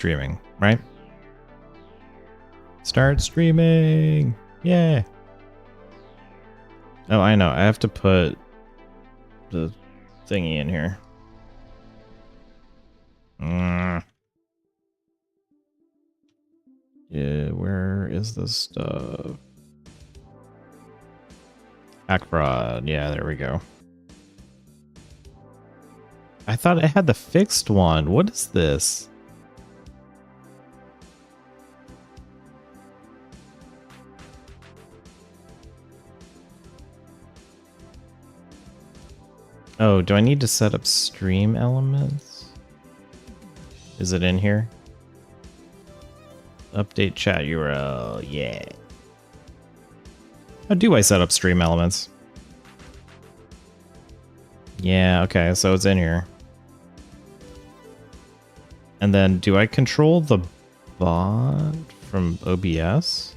streaming, right? Start streaming! Yeah! Oh, I know. I have to put the thingy in here. Yeah, where is this stuff? Hack fraud. Yeah, there we go. I thought I had the fixed one. What is this? Oh, do I need to set up StreamElements? Is it in here? Update chat URL. Yeah. How do I set up StreamElements? Yeah, okay, so it's in here. And then do I control the bot from OBS?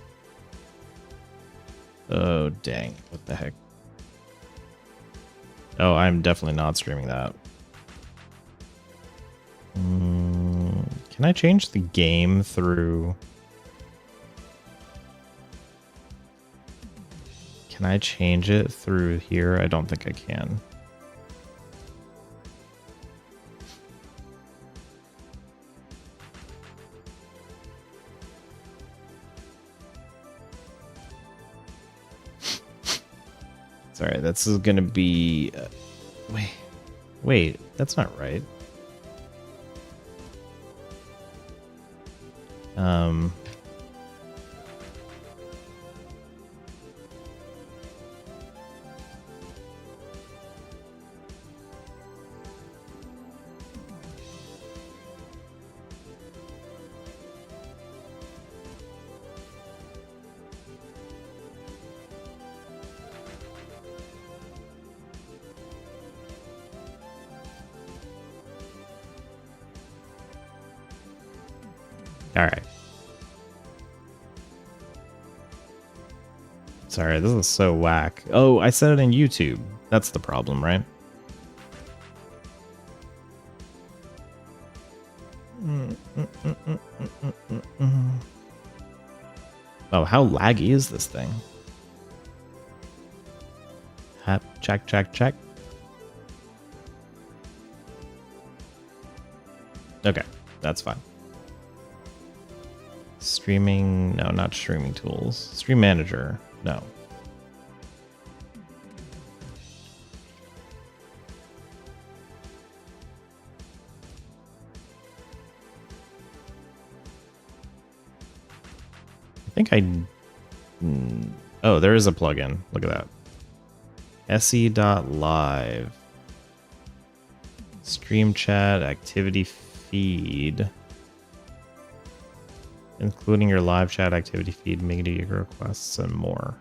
Oh, dang. What the heck? Oh, I'm definitely not streaming that. Can I change the game through... Can I change it through here? I don't think I can. Sorry, this is gonna be... wait, that's not right. Alright. Sorry, this is so whack. Oh, I said it in YouTube. That's the problem, right? Oh, how laggy is this thing? Check, check, check. Okay, that's fine. Streaming, no, not streaming tools. Stream manager, no. I think oh, there is a plugin. Look at that. se.live. Stream chat, activity feed. Including your live chat activity feed, media requests, and more.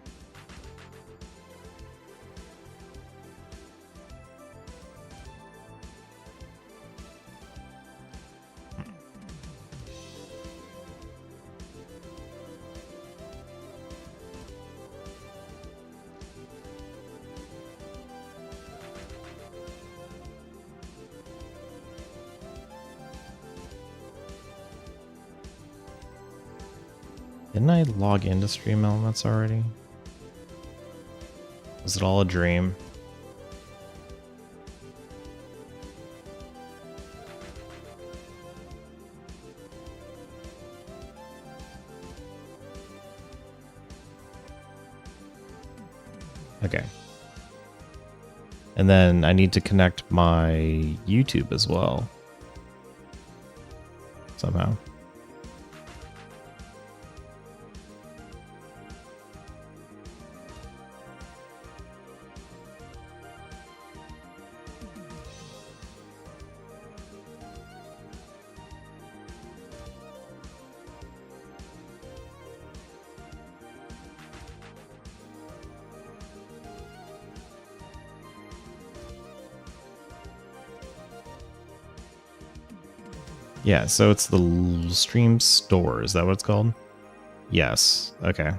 Didn't I log into StreamElements already? Was it all a dream? Okay. And then I need to connect my YouTube as well. Somehow. Yeah, so it's the stream store. Is that what it's called? Yes. Okay.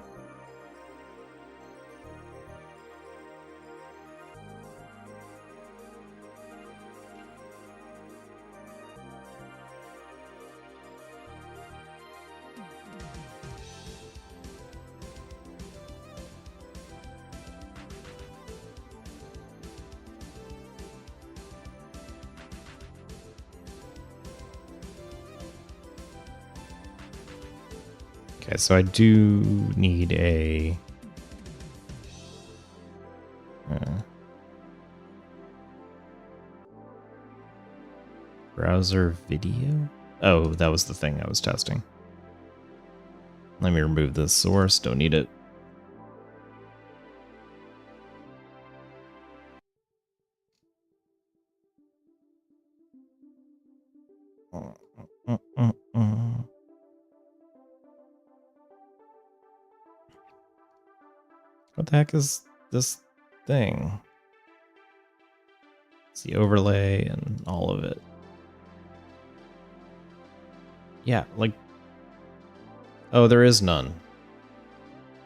Okay, so I do need a... browser video? Oh, that was the thing I was testing. Let me remove this source. Don't need it. What the heck is this thing? It's the overlay and all of it. Yeah, like... Oh, there is none.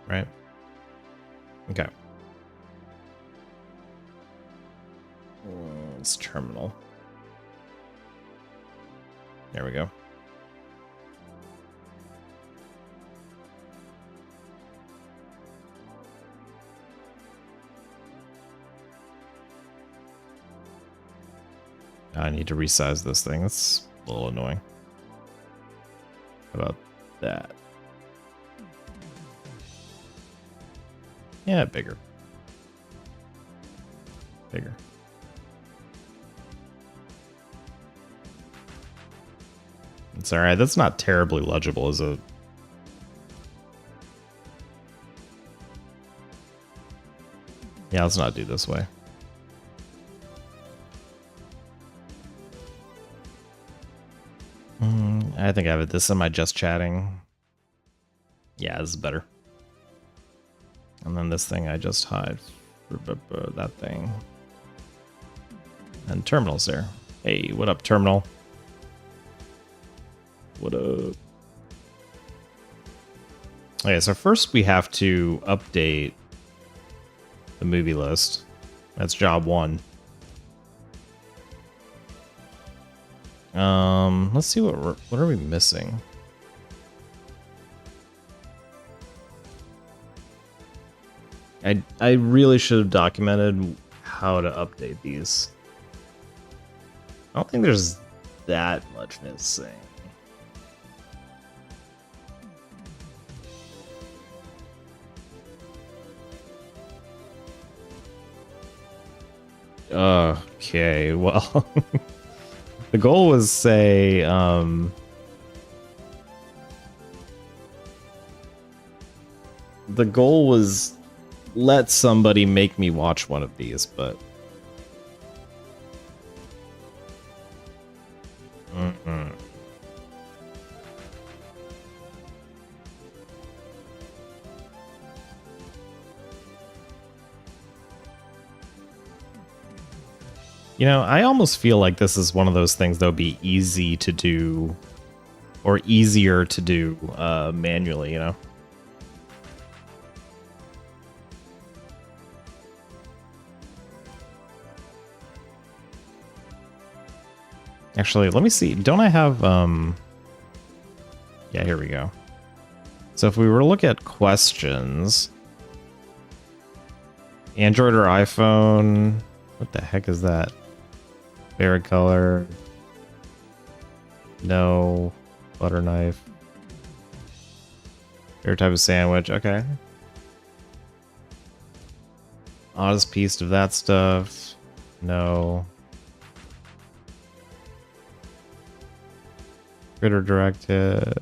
Right? Okay. It's terminal. There we go. I need to resize this thing. That's a little annoying. How about that? Yeah, bigger. Bigger. It's alright. That's not terribly legible, is it? Yeah, let's not do this way. I think I have it. This am I just chatting? Yeah, this is better. And then this thing I just hide. That thing. And terminal's there. Hey, what up, terminal? What up? Okay, so first we have to update the movie list. That's job one. Let's see what are we missing? I really should have documented how to update these. I don't think there's that much missing. Okay, well, the goal was say, the goal was let somebody make me watch one of these, but you know, I almost feel like this is one of those things that would be easy to do, or easier to do manually, you know? Actually, let me see. Don't I have... Yeah, here we go. So if we were to look at questions... Android or iPhone... What the heck is that? Favorite color. No. Butter knife. Favorite type of sandwich. Okay. Oddest piece of that stuff. No. Critter directed.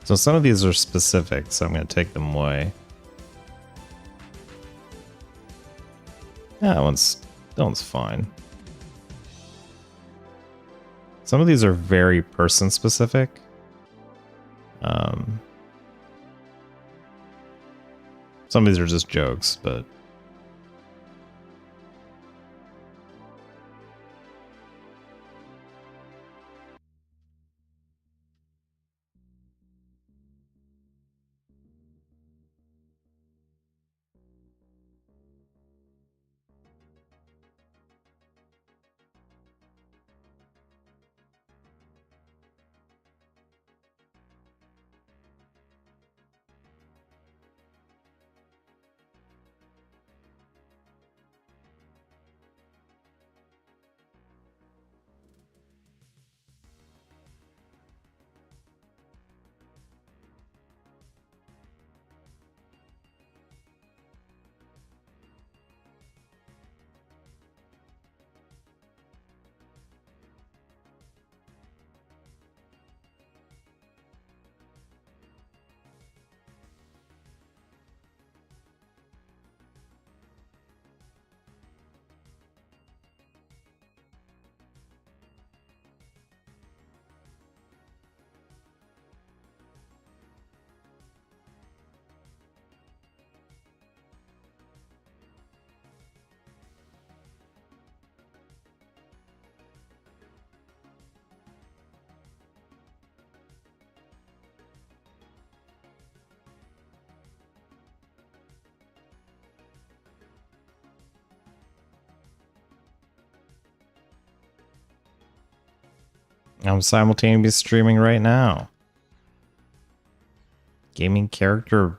So some of these are specific, so I'm going to take them away. Yeah, that one's fine. Some of these are very person specific. Some of these are just jokes, but I'm simultaneously streaming right now. Gaming character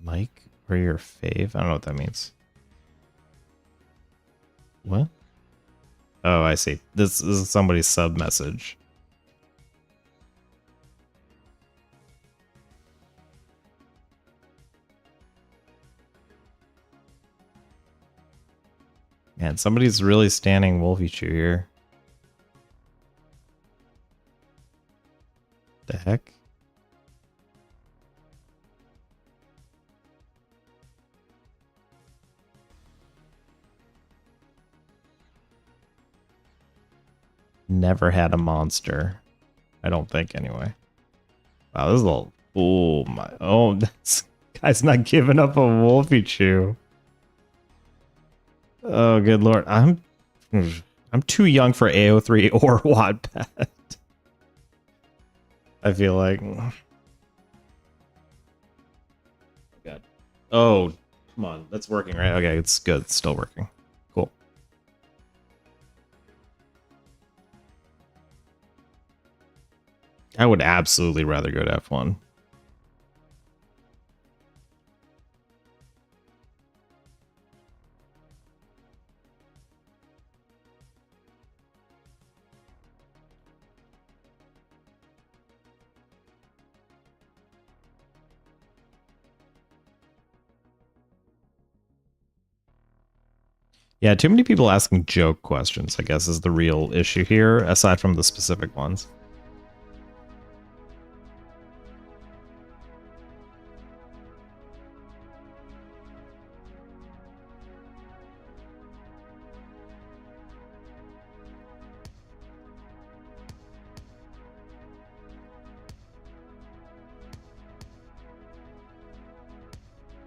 Mike or your fave? I don't know what that means. What? Oh, I see. This is somebody's sub message. Man, somebody's really standing Wolfie Chew here. The heck? Never had a monster. I don't think, anyway. Wow, this is a little... Oh, my... Oh, this guy's not giving up a Wolfie Chew. Oh, good lord. I'm too young for AO3 or Wattpad. I feel like... God. Oh, come on. That's working, right? Okay, it's good. It's still working. Cool. I would absolutely rather go to F1. Yeah, too many people asking joke questions, I guess, is the real issue here, aside from the specific ones.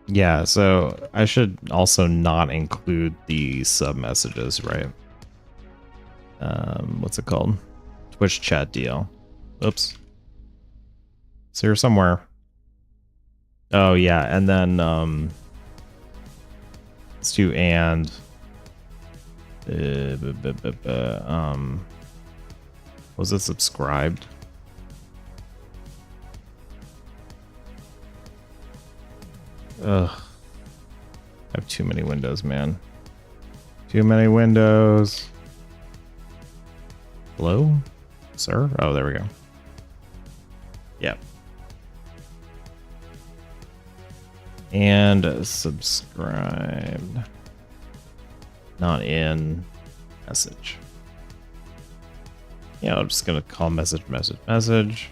Yeah, so I should also not include the sub messages, right? What's it called? Twitch chat deal. Oops. It's here somewhere. Oh yeah, and then let's do and was it subscribed? Ugh. I have too many windows, man. Too many windows. Hello? Sir? Oh, there we go. Yep. And subscribed. Not in message. Yeah, I'm just gonna call message.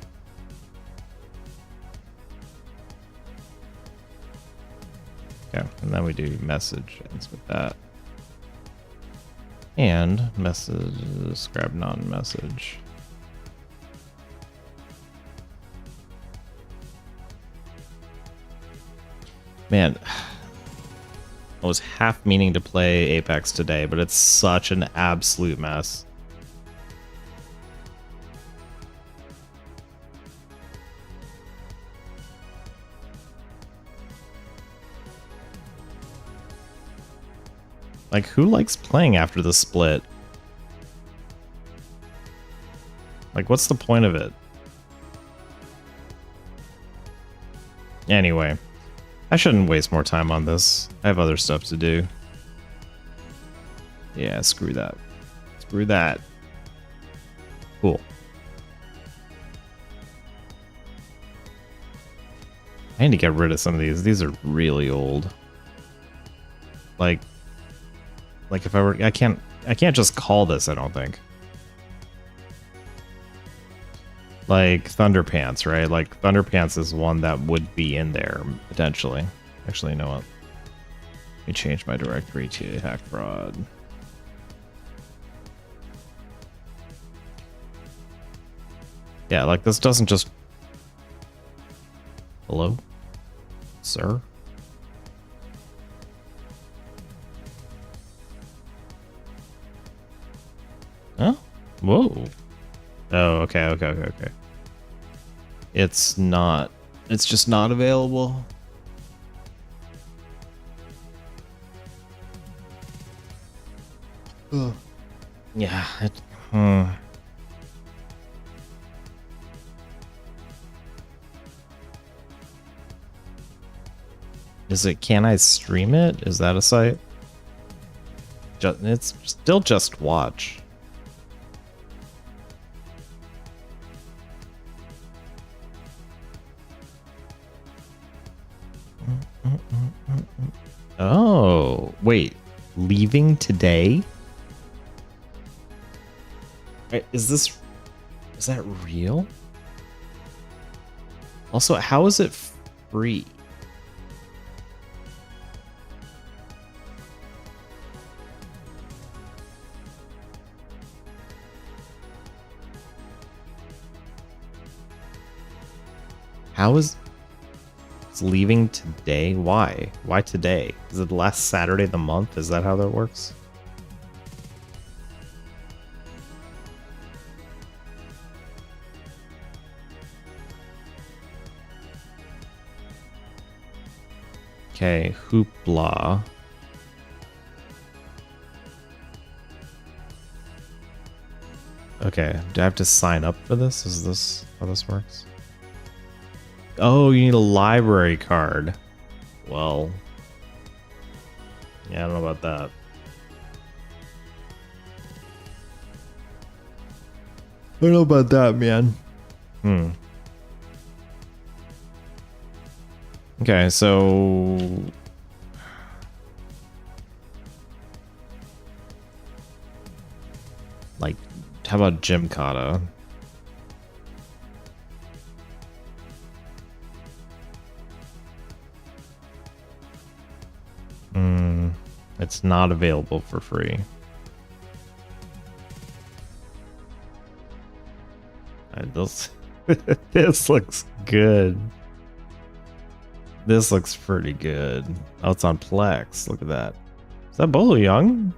Okay, and then we do message ends with that. And message, grab non-message. Man, I was half meaning to play Apex today, but it's such an absolute mess. Like, who likes playing after the split? Like, what's the point of it? Anyway, I shouldn't waste more time on this. I have other stuff to do. Yeah, screw that. Screw that. Cool. I need to get rid of some of these. These are really old. Like if I were, I can't just call this, I don't think. Like Thunder Pants, right? Like Thunder Pants is one that would be in there potentially. Actually, you know what? Let me change my directory to hack fraud. Yeah, like this doesn't just... Hello? Sir? Huh? Whoa. Oh, okay. It's not... It's just not available. Ugh. Yeah, Is it, can I stream it? Is that a site? It's still just watch. Oh, wait. Leaving today? Wait, is that real? Also, how is it free? How is it's leaving today? Why? Why today? Is it the last Saturday of the month? Is that how that works? Okay, Hoopla. Okay, do I have to sign up for this? Is this how this works? Oh, you need a library card. Well, yeah, I don't know about that. I don't know about that, man. Okay, so... Like, how about Gymkhana? It's not available for free. This looks good. This looks pretty good. Oh, it's on Plex. Look at that. Is that Bolo Young?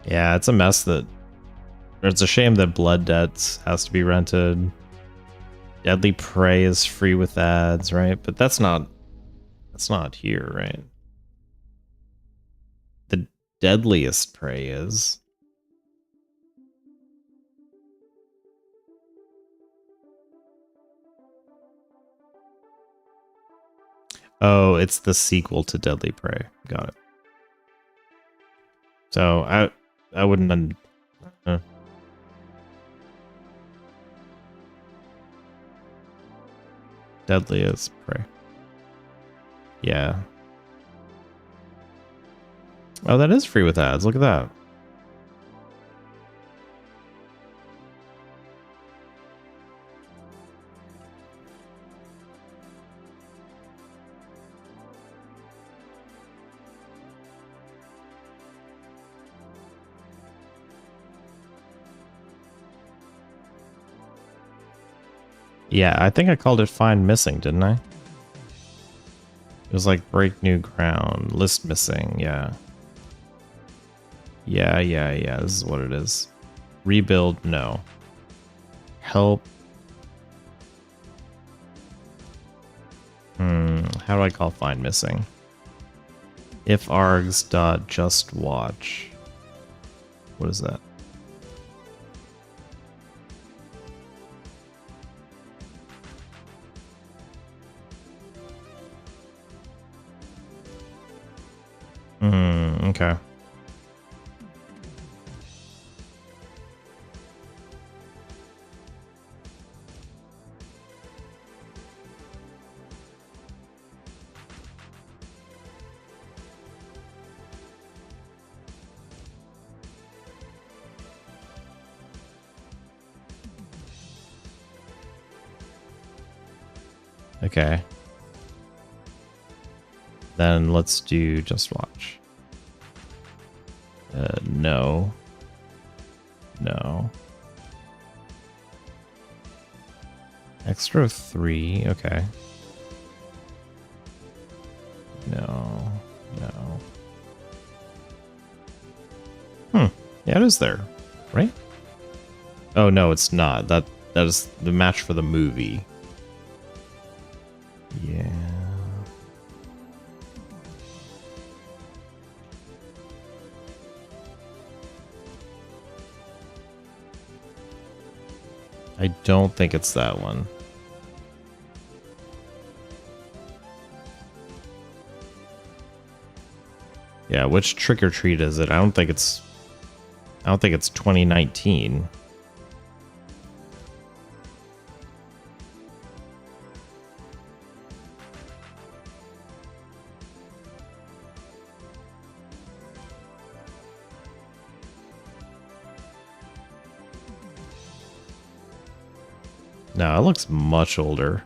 Yeah, it's a mess that... It's a shame that Blood Debts has to be rented. Deadly Prey is free with ads, right? But that's not here, right? The Deadliest Prey is. Oh, it's the sequel to Deadly Prey. Got it. So I wouldn't... Deadliest Prey. Yeah. Oh, that is free with ads. Look at that. Yeah, I think I called it find missing, didn't I? It was like break new ground, list missing, yeah. Yeah, this is what it is. Rebuild, no. Help. How do I call find missing? If args dot just watch. What is that? Okay. Okay. Then let's do just watch. No. No. Extra 3, okay. No. Yeah, it is there, right? Oh no, it's not. That is the match for the movie. Yeah. I don't think it's that one. Yeah, which Trick or Treat is it? I don't think it's 2019. No, it looks much older.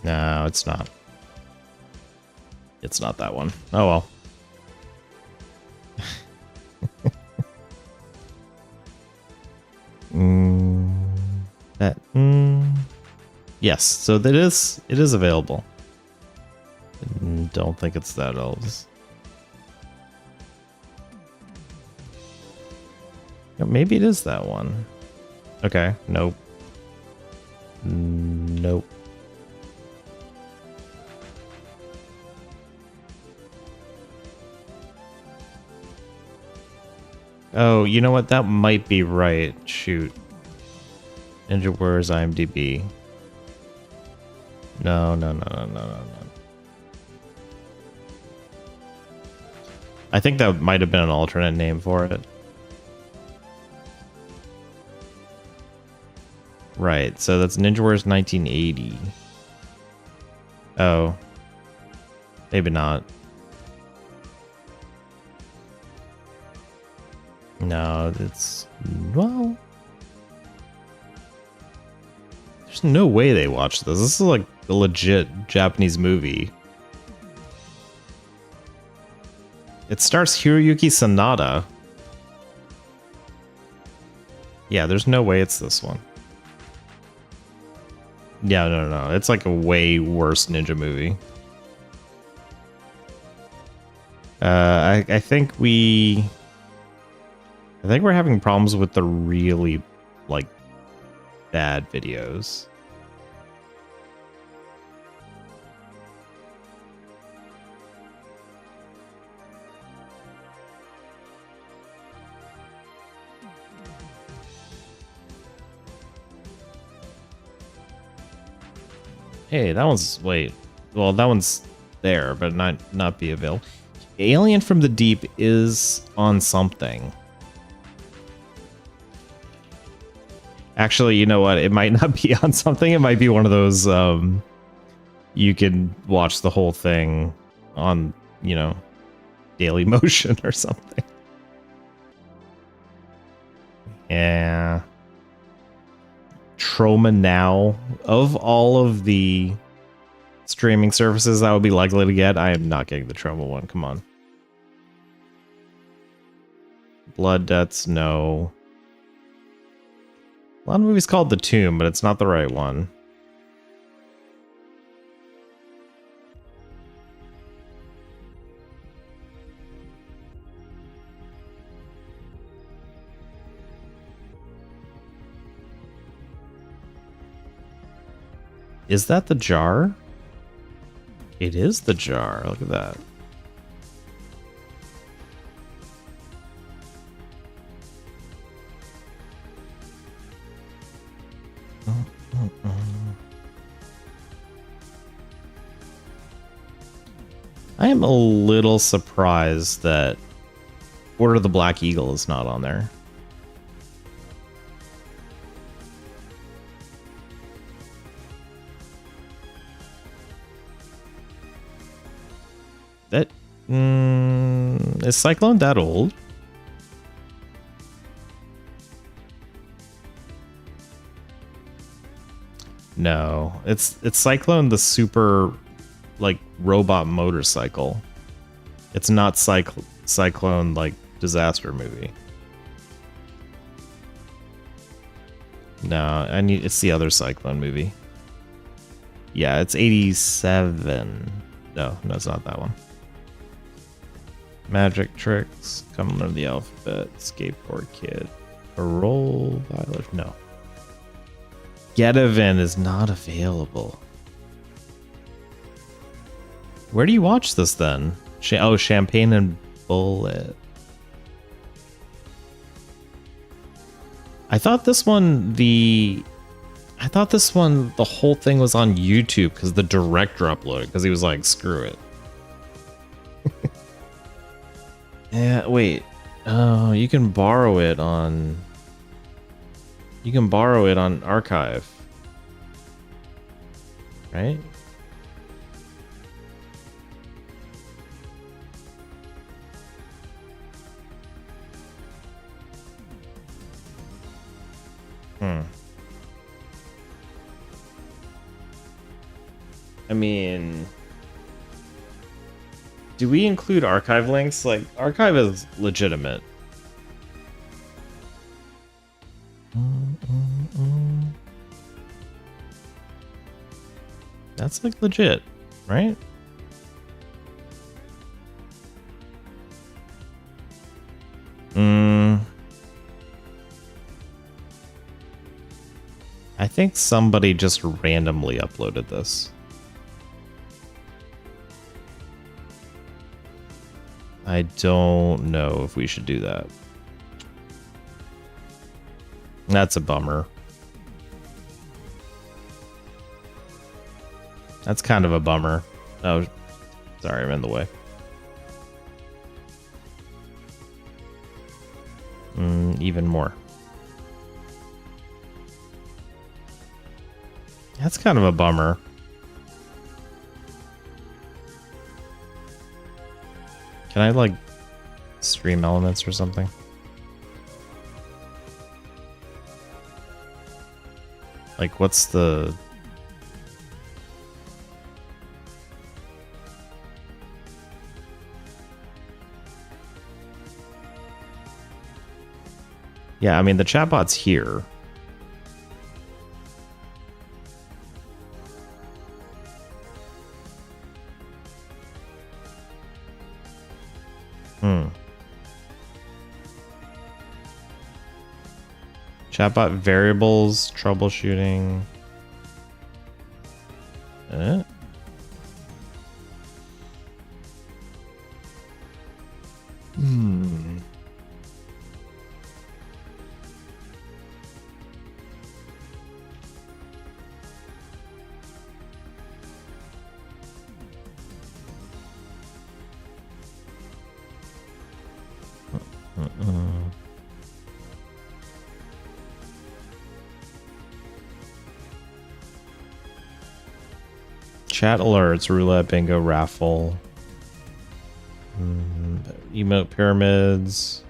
No, it's not. It's not that one. Oh well. Yes, so it is available. Don't think it's that old. Maybe it is that one. Okay, nope. Nope. Oh, you know what? That might be right. Shoot. Ninja Warriors IMDb. No. I think that might have been an alternate name for it. Right, so that's Ninja Warriors 1980. Oh. Maybe not. No, it's... well... there's no way they watched this. This is like a legit Japanese movie. It stars Hiroyuki Sanada. Yeah, there's no way it's this one. Yeah, no. It's like a way worse ninja movie. I think we're having problems with the really, like, bad videos. Hey, that one's... wait. Well, that one's there, but not be available. Alien from the Deep is on something. Actually, you know what? It might not be on something. It might be one of those you can watch the whole thing on, you know, Daily Motion or something. Yeah. Troma Now, of all of the streaming services I would be likely to get, I am not getting the Troma one. Come on. Blood Debts, no. A lot of movies called The Tomb, but it's not the right one. Is that the jar? It is the jar. Look at that. I am a little surprised that Order of the Black Eagle is not on there. That is Cyclone that old? No, it's Cyclone the super like robot motorcycle. It's not Cyclone like disaster movie. No, it's the other Cyclone movie. Yeah, it's 87. No, it's not that one. Magic Tricks, Coming Under the Alphabet, Skateboard Kid, Parole Violet. No. Getaven is not available. Where do you watch this then? Oh, Champagne and Bullet. I thought this one, the whole thing was on YouTube because the director uploaded because he was like, screw it. Yeah, wait. Oh, you can borrow it on Archive. Right? I mean, do we include archive links? Like, archive is legitimate. That's like legit, right? I think somebody just randomly uploaded this. I don't know if we should do that. That's a bummer. That's kind of a bummer. Oh, sorry, I'm in the way. Even more. That's kind of a bummer. Can I, like, StreamElements or something? Like, what's the... Yeah, I mean, the chatbot's here. Chatbot variables, troubleshooting. Chat alerts, roulette, bingo, raffle. Emote pyramids.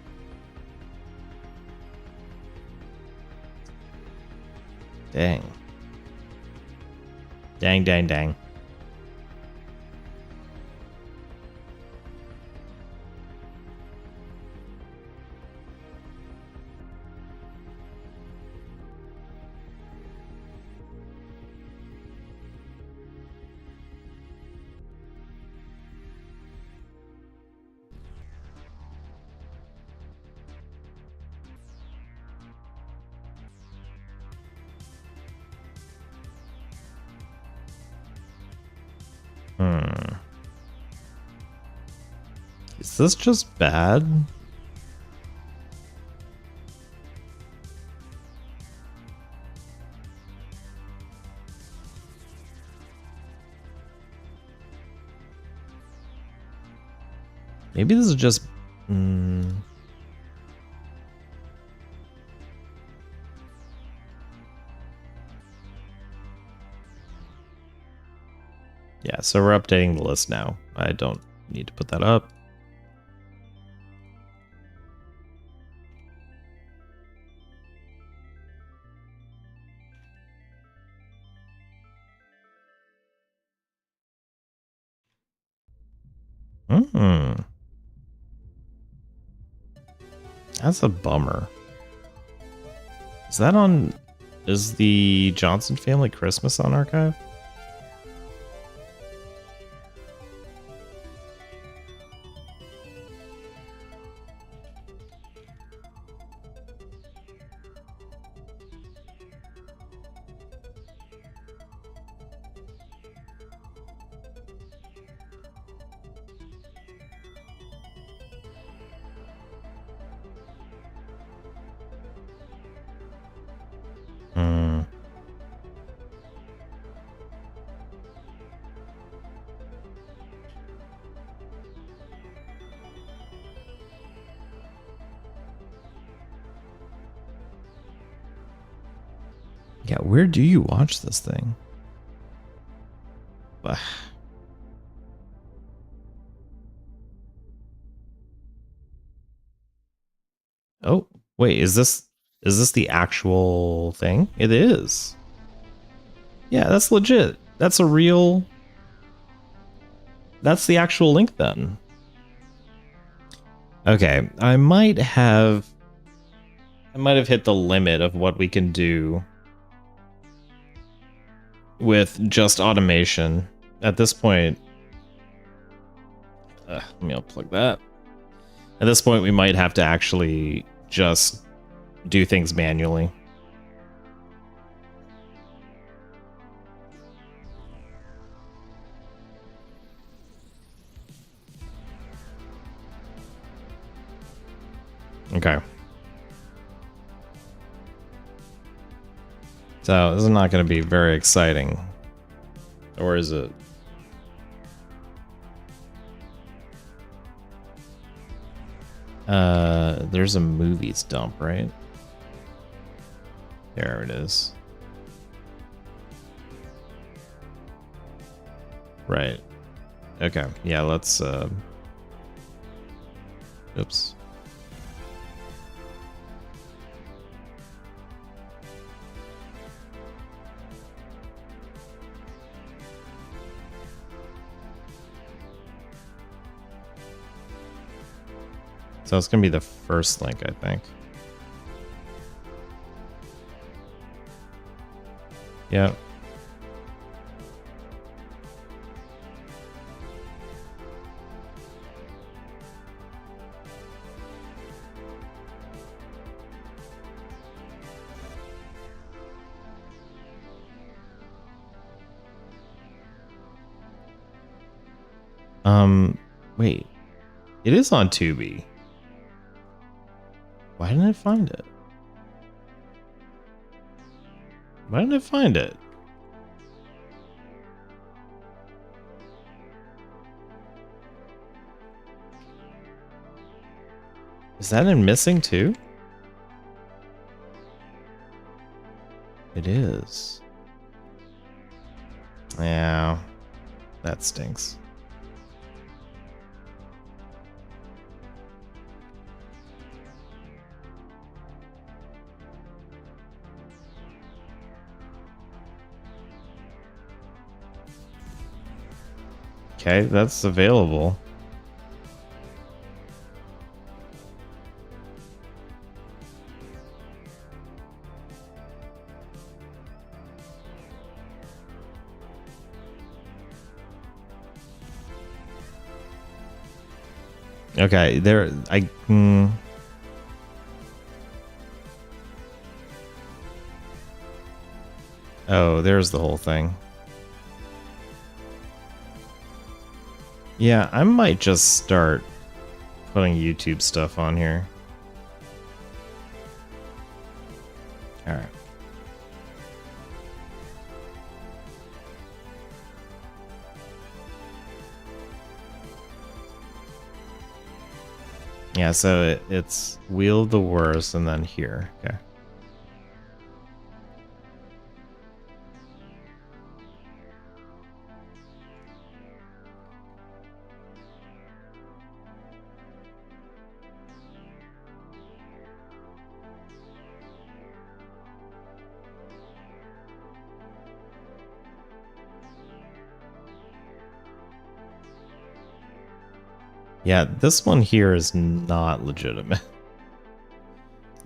Dang. Dang, dang, dang. Is this just bad? Maybe this is just... Yeah, so we're updating the list now. I don't need to put that up. That's a bummer. Is that on... Is the Johnson Family Christmas on archive? Yeah, where do you watch this thing? Oh, wait, is this the actual thing? It is. Yeah, that's legit. That's a real... That's the actual link then. Okay, I might have hit the limit of what we can do with just automation. At this point, let me unplug that. At this point, we might have to actually just do things manually. Okay. So this is not going to be very exciting. Or is it? There's a movies dump, right? There it is. Right. Okay. Yeah, let's oops. So it's gonna be the first link, I think. Yeah. Wait. It is on Tubi. Why didn't I find it? Why didn't I find it? Is that in missing too? It is. Yeah. That stinks. Okay, that's available. Okay, there Oh, there's the whole thing. Yeah, I might just start putting YouTube stuff on here. All right. Yeah, so it's Wheel the Worst and then here. Okay. Yeah, this one here is not legitimate.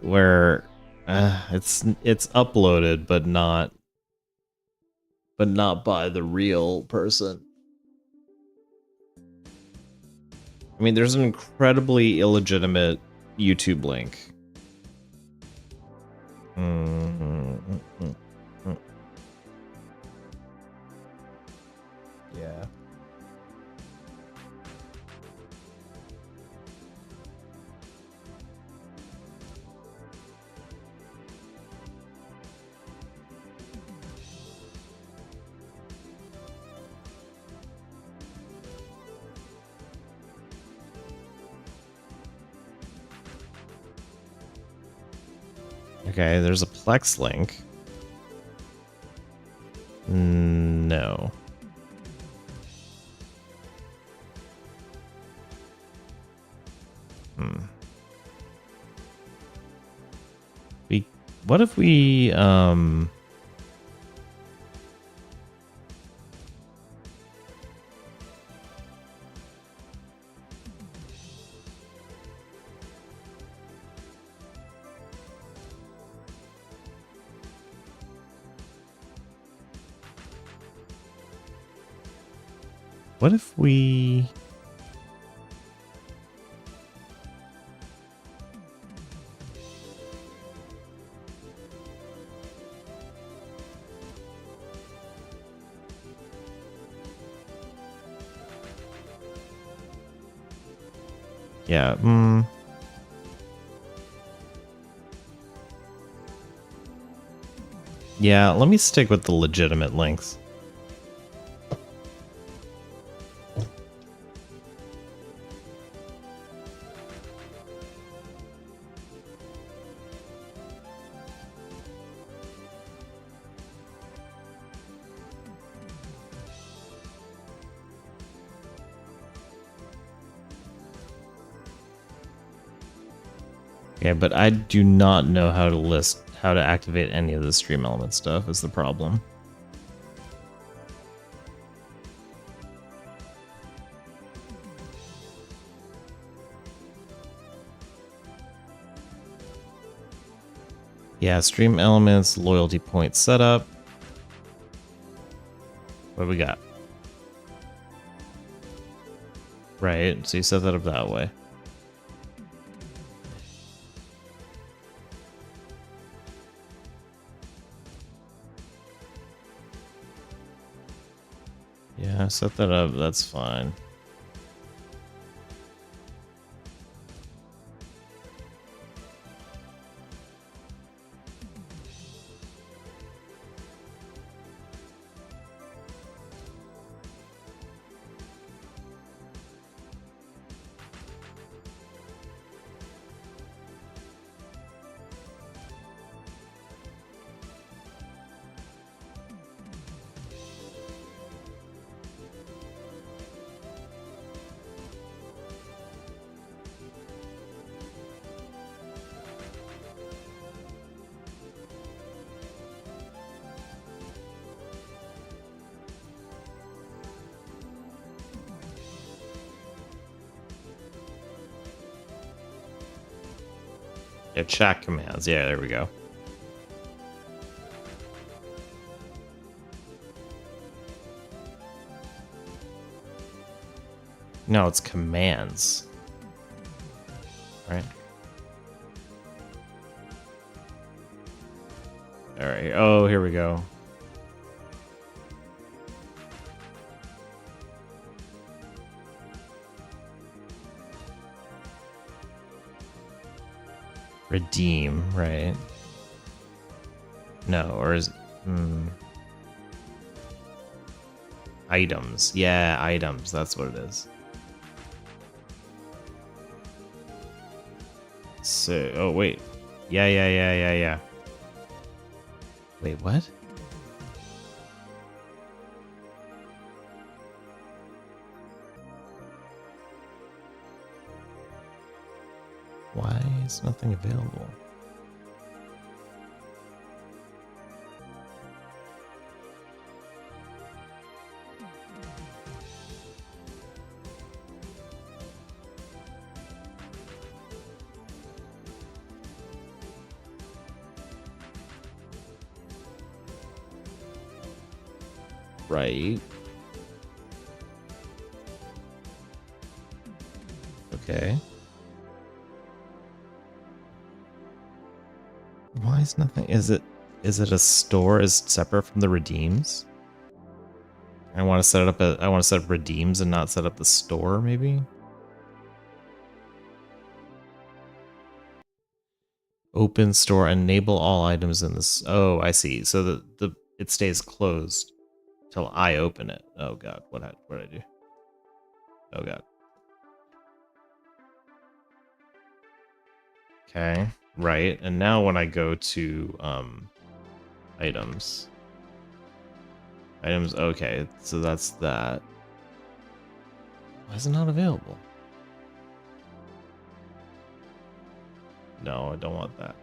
Where it's uploaded but not by the real person. I mean, there's an incredibly illegitimate YouTube link. Yeah. Okay, there's a Plex link. No. What if we what if we Yeah, Yeah, let me stick with the legitimate links. Yeah, but I do not know how to activate any of the StreamElements stuff is the problem. Yeah, StreamElements, loyalty point setup. What do we got? Right, so you set that up that way. Yeah, set that up, that's fine. Yeah, chat commands. Yeah, there we go. No, it's commands. Right? Alright. Oh, here we go. Redeem, right? No, or is items. Yeah, items. That's what it is. So, oh wait. Yeah. Wait, what? Why is nothing available? Right. Okay. Why is nothing? Is it a store is separate from the redeems? I want to set it up. I want to set up redeems and not set up the store. Maybe. Open store. Enable all items in this. Oh, I see. So the it stays closed till I open it. Oh god, what did I do? Oh god. Okay, right. And now when I go to items. Items, okay, so that's that. Why is it not available? No, I don't want that.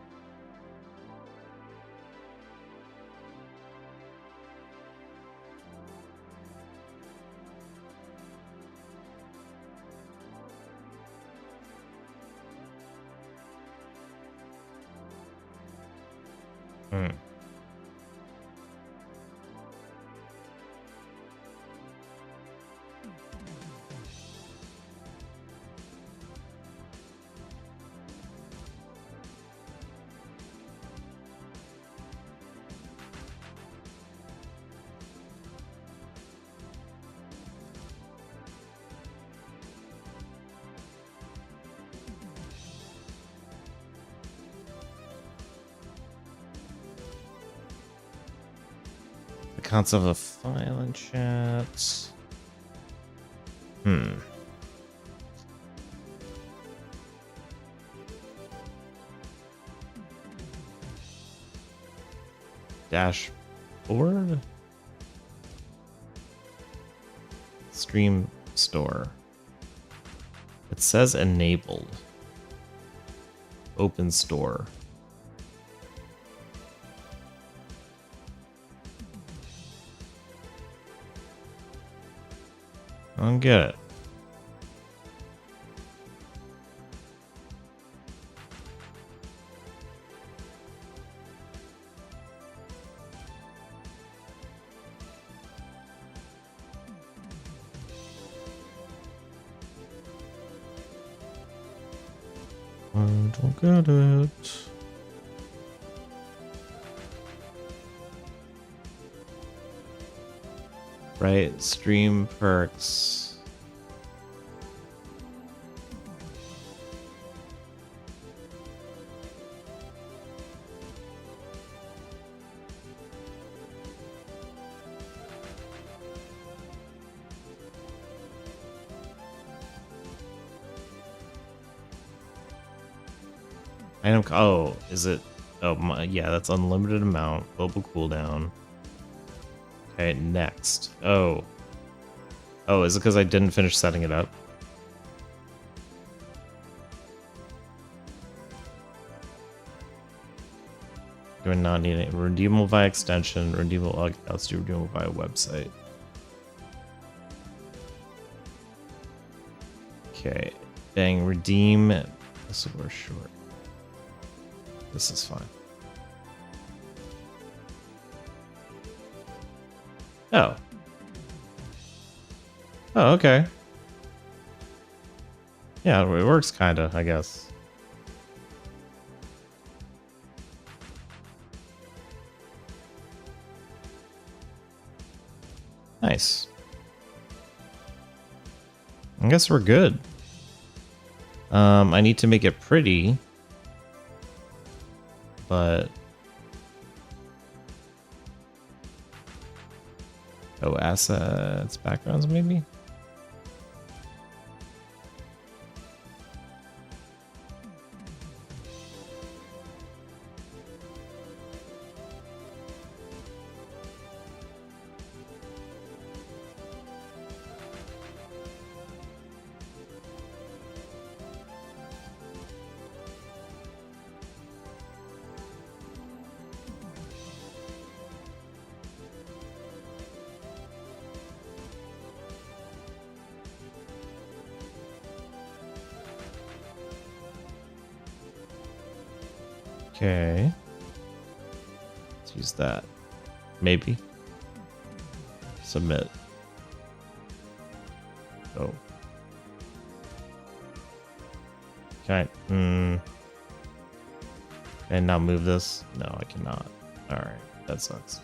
Accounts of a file and chat. Dashboard? Stream store. It says enabled. Open store. I don't get it. I don't get it. Right, stream perks. Item. Oh, is it? Oh, my, yeah, that's unlimited amount. Global cooldown. Okay, next. Oh. Oh, is it because I didn't finish setting it up? Do I not need it? Redeemable via extension. Redeemable. Let's do redeemable via website. Okay. Bang. Redeem. This will work short. This is fine. Oh. Oh, okay. Yeah, it works kinda, I guess. Nice. I guess we're good. I need to make it pretty, but oh, assets, backgrounds, maybe. Okay. Let's use that. Maybe. Submit. Oh. Okay. And now move this? No, I cannot. Alright, that sucks.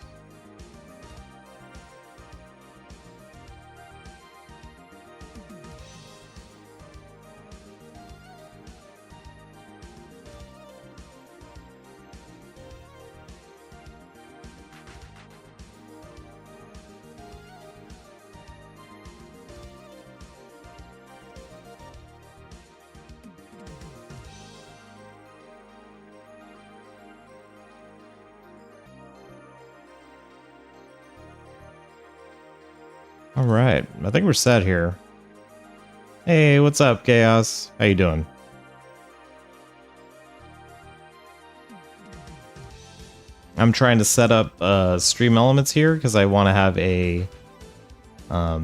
All right, I think we're set here. Hey, what's up, Chaos? How you doing? I'm trying to set up StreamElements here because I want to have a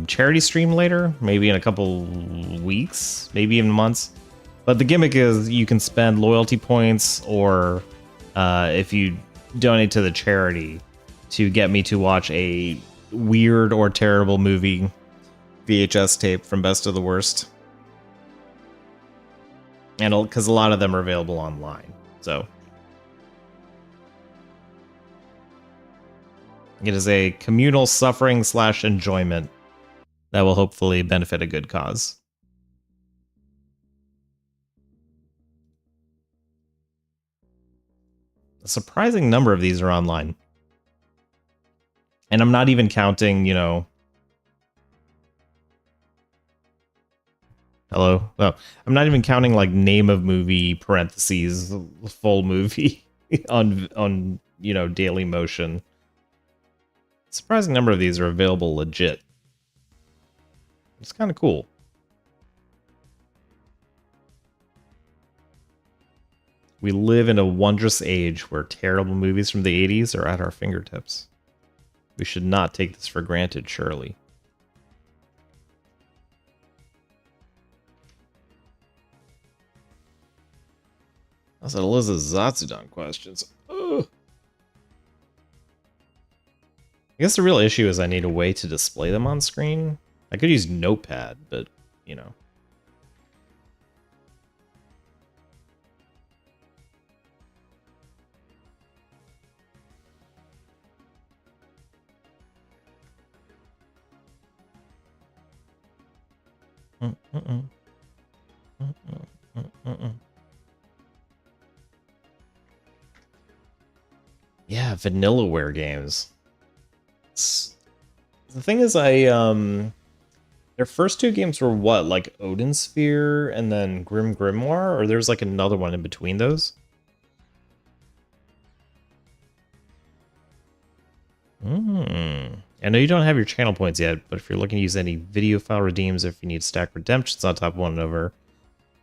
charity stream later, maybe in a couple weeks, maybe even months. But the gimmick is you can spend loyalty points, or if you donate to the charity, to get me to watch a weird or terrible movie VHS tape from Best of the Worst. And because a lot of them are available online, so it is a communal suffering / enjoyment that will hopefully benefit a good cause. A surprising number of these are online. And I'm not even counting, you know... Hello? Oh, I'm not even counting, like, name of movie, parentheses, full movie on you know, Daily Motion. A surprising number of these are available legit. It's kind of cool. We live in a wondrous age where terrible movies from the 80s are at our fingertips. We should not take this for granted, surely. I said Elizabeth Zatsudon questions. Ugh. I guess the real issue is I need a way to display them on screen. I could use Notepad, but, you know. Yeah, Vanillaware games. The thing is, their first two games were what, like Odin Sphere and then Grim Grimoire, or there's like another one in between those? I know you don't have your channel points yet, but if you're looking to use any video file redeems, or if you need stack redemptions on top of one another,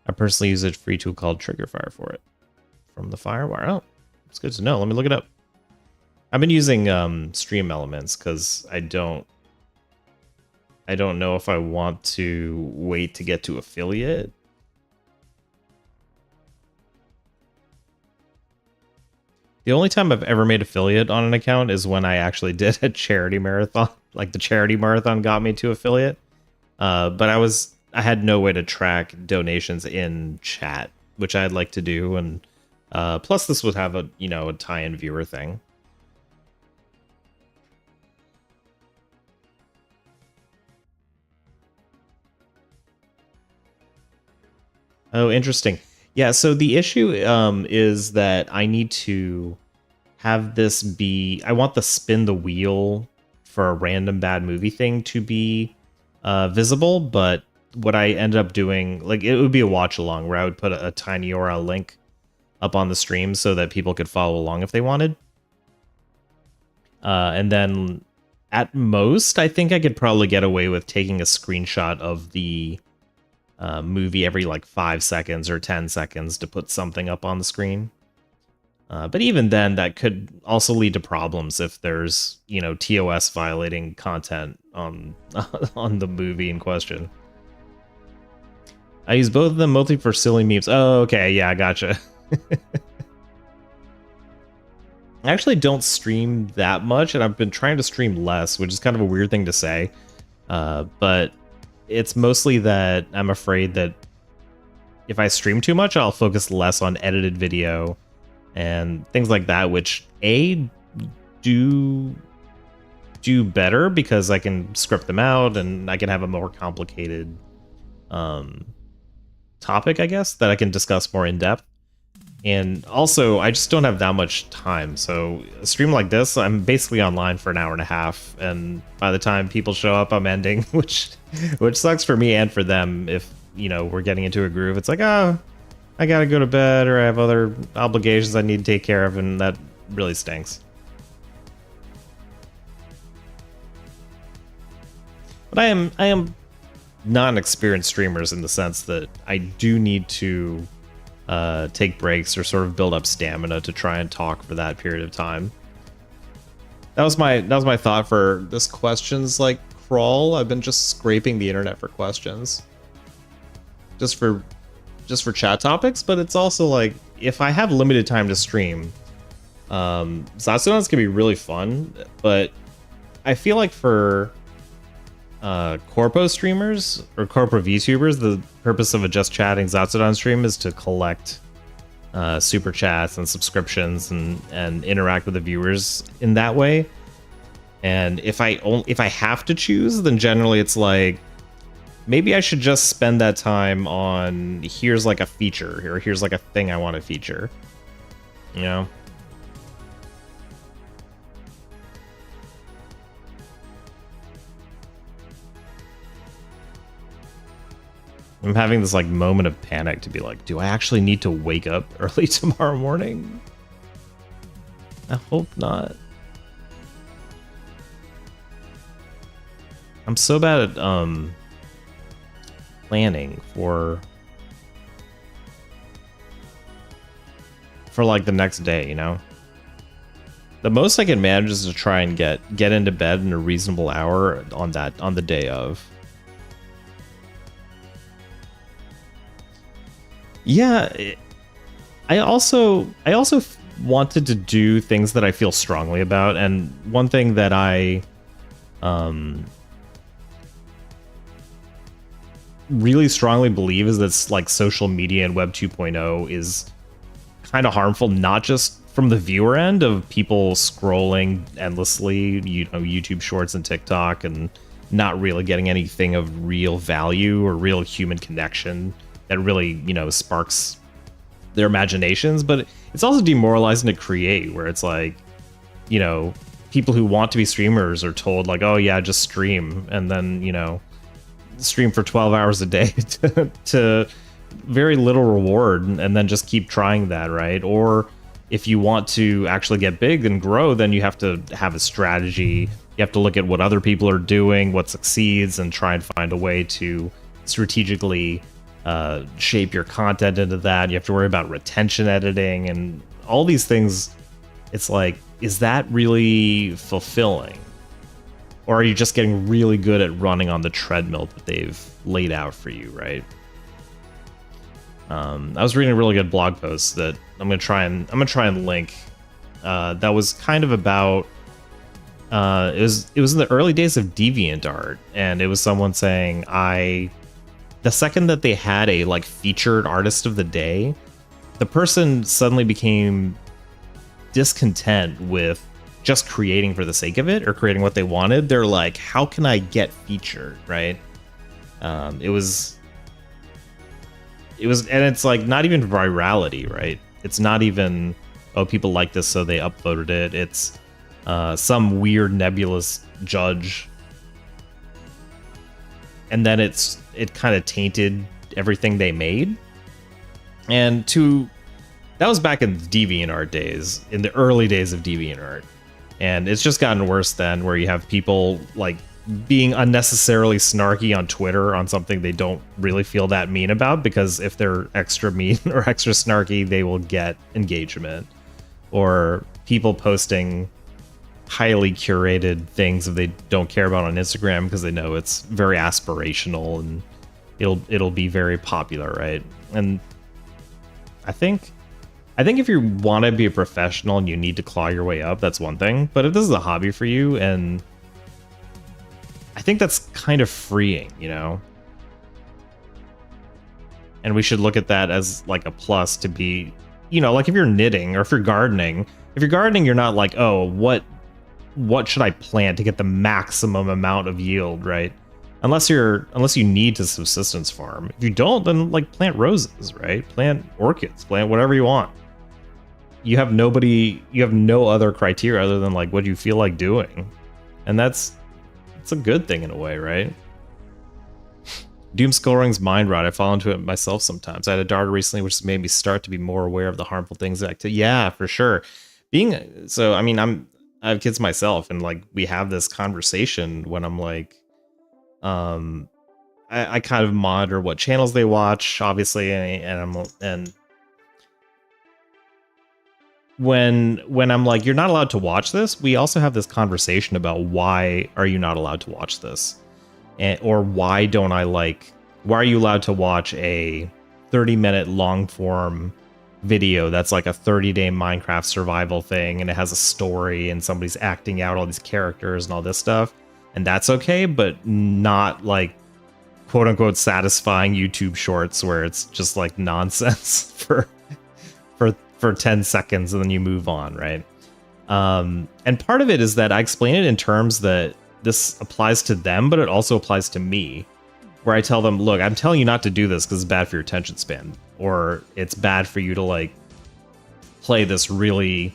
I personally use a free tool called Triggerfire for it. From the Firewire. Oh, it's good to know. Let me look it up. I've been using StreamElements because I don't know if I want to wait to get to affiliate. The only time I've ever made affiliate on an account is when I actually did a charity marathon. Like the charity marathon got me to affiliate. But I had no way to track donations in chat, which I'd like to do, and plus this would have a a tie-in viewer thing. Oh, interesting. Yeah, so the issue is that I need to have this be... I want the spin the wheel for a random bad movie thing to be visible, but what I ended up doing, like, it would be a watch along where I would put a tiny URL link up on the stream so that people could follow along if they wanted. And then at most, I think I could probably get away with taking a screenshot of the movie every like 5 seconds or 10 seconds to put something up on the screen. But even then, that could also lead to problems if there's, TOS violating content on on the movie in question. I use both of them mostly for silly memes. Oh, okay, yeah, I gotcha. I actually don't stream that much, and I've been trying to stream less, which is kind of a weird thing to say. But it's mostly that I'm afraid that if I stream too much, I'll focus less on edited video and things like that, which do better because I can script them out and I can have a more complicated topic, I guess, that I can discuss more in depth. And also, I just don't have that much time. So a stream like this, I'm basically online for an hour and a half, and by the time people show up, I'm ending, which sucks for me and for them. If we're getting into a groove, it's like, oh, I gotta go to bed, or I have other obligations I need to take care of, and that really stinks. But I am not an experienced streamer in the sense that I do need to take breaks or sort of build up stamina to try and talk for that period of time. That was my thought for this questions like crawl. I've been just scraping the internet for questions, just for chat topics. But it's also like, if I have limited time to stream, Zatsudans can be really fun, but I feel like for Corpo streamers or Corpo VTubers, the purpose of a just chatting Zatsudan stream is to collect super chats and subscriptions and interact with the viewers in that way. And if I have to choose, then generally it's like, maybe I should just spend that time on here's like a feature, or here's like a thing I want to feature, I'm having this like moment of panic to be like, do I actually need to wake up early tomorrow morning? I hope not. I'm so bad at planning for like the next day, The most I can manage is to try and get into bed in a reasonable hour on the day of. Yeah, I also wanted to do things that I feel strongly about, and one thing that I really strongly believe is that like social media and Web 2.0 is kind of harmful, not just from the viewer end of people scrolling endlessly, YouTube Shorts and TikTok, and not really getting anything of real value or real human connection that really, sparks their imaginations, but it's also demoralizing to create, where it's like, people who want to be streamers are told like, oh yeah, just stream, and then, stream for 12 hours a day to very little reward, and then just keep trying that, right? Or if you want to actually get big and grow, then you have to have a strategy. You have to look at what other people are doing, what succeeds, and try and find a way to strategically shape your content into that. You have to worry about retention editing and all these things. It's like, is that really fulfilling? Or are you just getting really good at running on the treadmill that they've laid out for you, right? I was reading a really good blog post that I'm gonna try and link that was kind of about it was in the early days of DeviantArt, and it was someone saying the second that they had a like featured artist of the day, the person suddenly became discontent with just creating for the sake of it or creating what they wanted. They're like, how can I get featured, right? It was, and it's like not even virality, right? It's not even, oh, people like this, so they uploaded it. It's some weird nebulous judge, and then it kind of tainted everything they made. And that was back in the DeviantArt days, in the early days of DeviantArt. And it's just gotten worse then, where you have people like being unnecessarily snarky on Twitter on something they don't really feel that mean about, because if they're extra mean or extra snarky, they will get engagement. Or people posting highly curated things that they don't care about on Instagram because they know it's very aspirational and it'll be very popular, right? And I think if you want to be a professional and you need to claw your way up, that's one thing. But if this is a hobby for you, and I think that's kind of freeing, you know? And we should look at that as like a plus to be, you know, like if you're knitting or if you're gardening, you're not like, oh, what should I plant to get the maximum amount of yield, right? Unless you need to subsistence farm. If you don't, then like plant roses, right? Plant orchids, plant whatever you want. You have no other criteria other than like what you feel like doing. And it's a good thing in a way, right? Doom scrolling mind rot. I fall into it myself sometimes. I had a daughter recently, which has made me start to be more aware of the harmful things that yeah, for sure. I mean, I have kids myself, and like we have this conversation when I'm like, I kind of monitor what channels they watch, obviously, and when I'm like, you're not allowed to watch this, we also have this conversation about why are you not allowed to watch this, or why are you allowed to watch a 30-minute long form video that's like a 30-day Minecraft survival thing, and it has a story and somebody's acting out all these characters and all this stuff, and that's okay, but not like quote unquote satisfying YouTube shorts where it's just like nonsense for 10 seconds and then you move on, right? And part of it is that I explain it in terms that this applies to them, but it also applies to me, where I tell them, look, I'm telling you not to do this because it's bad for your attention span, or it's bad for you to like play this really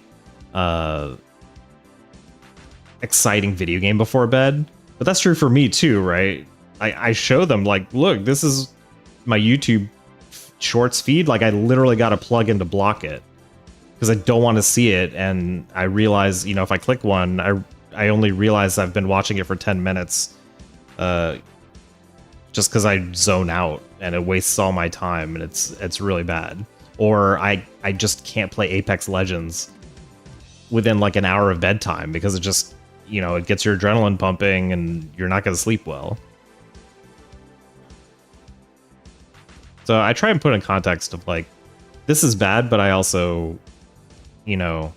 exciting video game before bed. But that's true for me too, right? I show them like, look, this is my YouTube shorts feed. Like I literally got a plugin to block it because I don't want to see it. And I realize, you know, if I click one, I only realize I've been watching it for 10 minutes just because I zone out and it wastes all my time, and it's really bad. Or I just can't play Apex Legends within like an hour of bedtime because it just, you know, it gets your adrenaline pumping and you're not going to sleep well. So I try and put in context of like, this is bad, but I also, you know,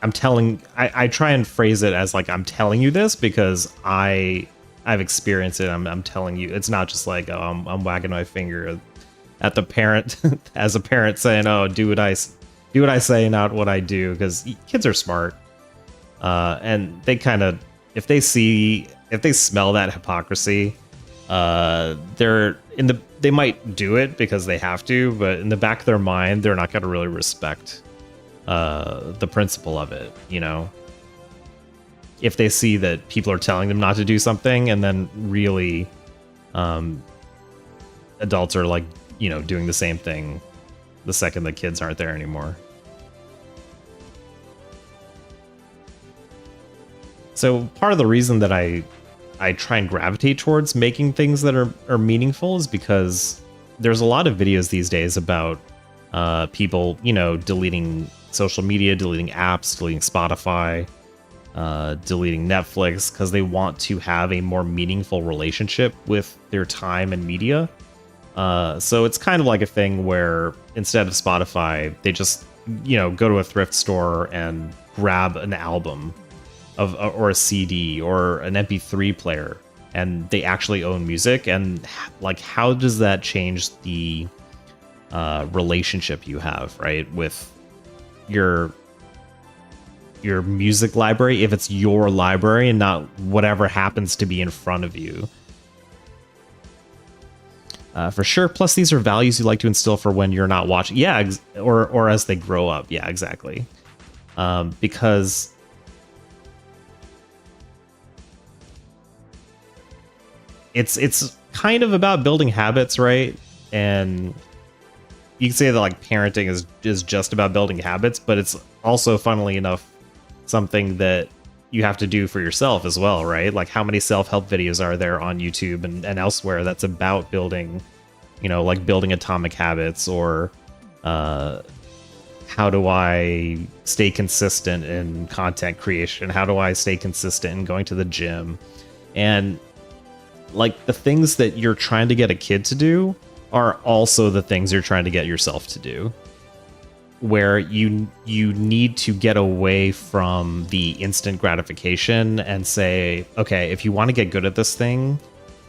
I try and phrase it as like, I'm telling you this because I've experienced it. I'm telling you, it's not just like, oh, I'm wagging my finger at the parent as a parent saying, oh, do what I say, not what I do, because kids are smart. And they kind of, if they smell that hypocrisy, they might do it because they have to, but in the back of their mind, they're not going to really respect the principle of it, you know? If they see that people are telling them not to do something, and then really adults are like, you know, doing the same thing the second the kids aren't there anymore. So part of the reason that I try and gravitate towards making things that are meaningful is because there's a lot of videos these days about people, you know, deleting social media, deleting apps, deleting Spotify, deleting Netflix because they want to have a more meaningful relationship with their time and media. So it's kind of like a thing where instead of Spotify, they just go to a thrift store and grab an album or a CD or an MP3 player, and they actually own music, and like how does that change the relationship you have, right, with your music library, if it's your library and not whatever happens to be in front of you. For sure. Plus, these are values you like to instill for when you're not watching. Yeah, or as they grow up. Yeah, exactly. Because it's kind of about building habits, right? And you can say that like parenting is just about building habits, but it's also, funnily enough, something that you have to do for yourself as well, right? Like how many self-help videos are there on YouTube and elsewhere that's about building, like building atomic habits, or how do I stay consistent in content creation? How do I stay consistent in going to the gym? And like the things that you're trying to get a kid to do are also the things you're trying to get yourself to do, where you need to get away from the instant gratification and say, okay, if you want to get good at this thing,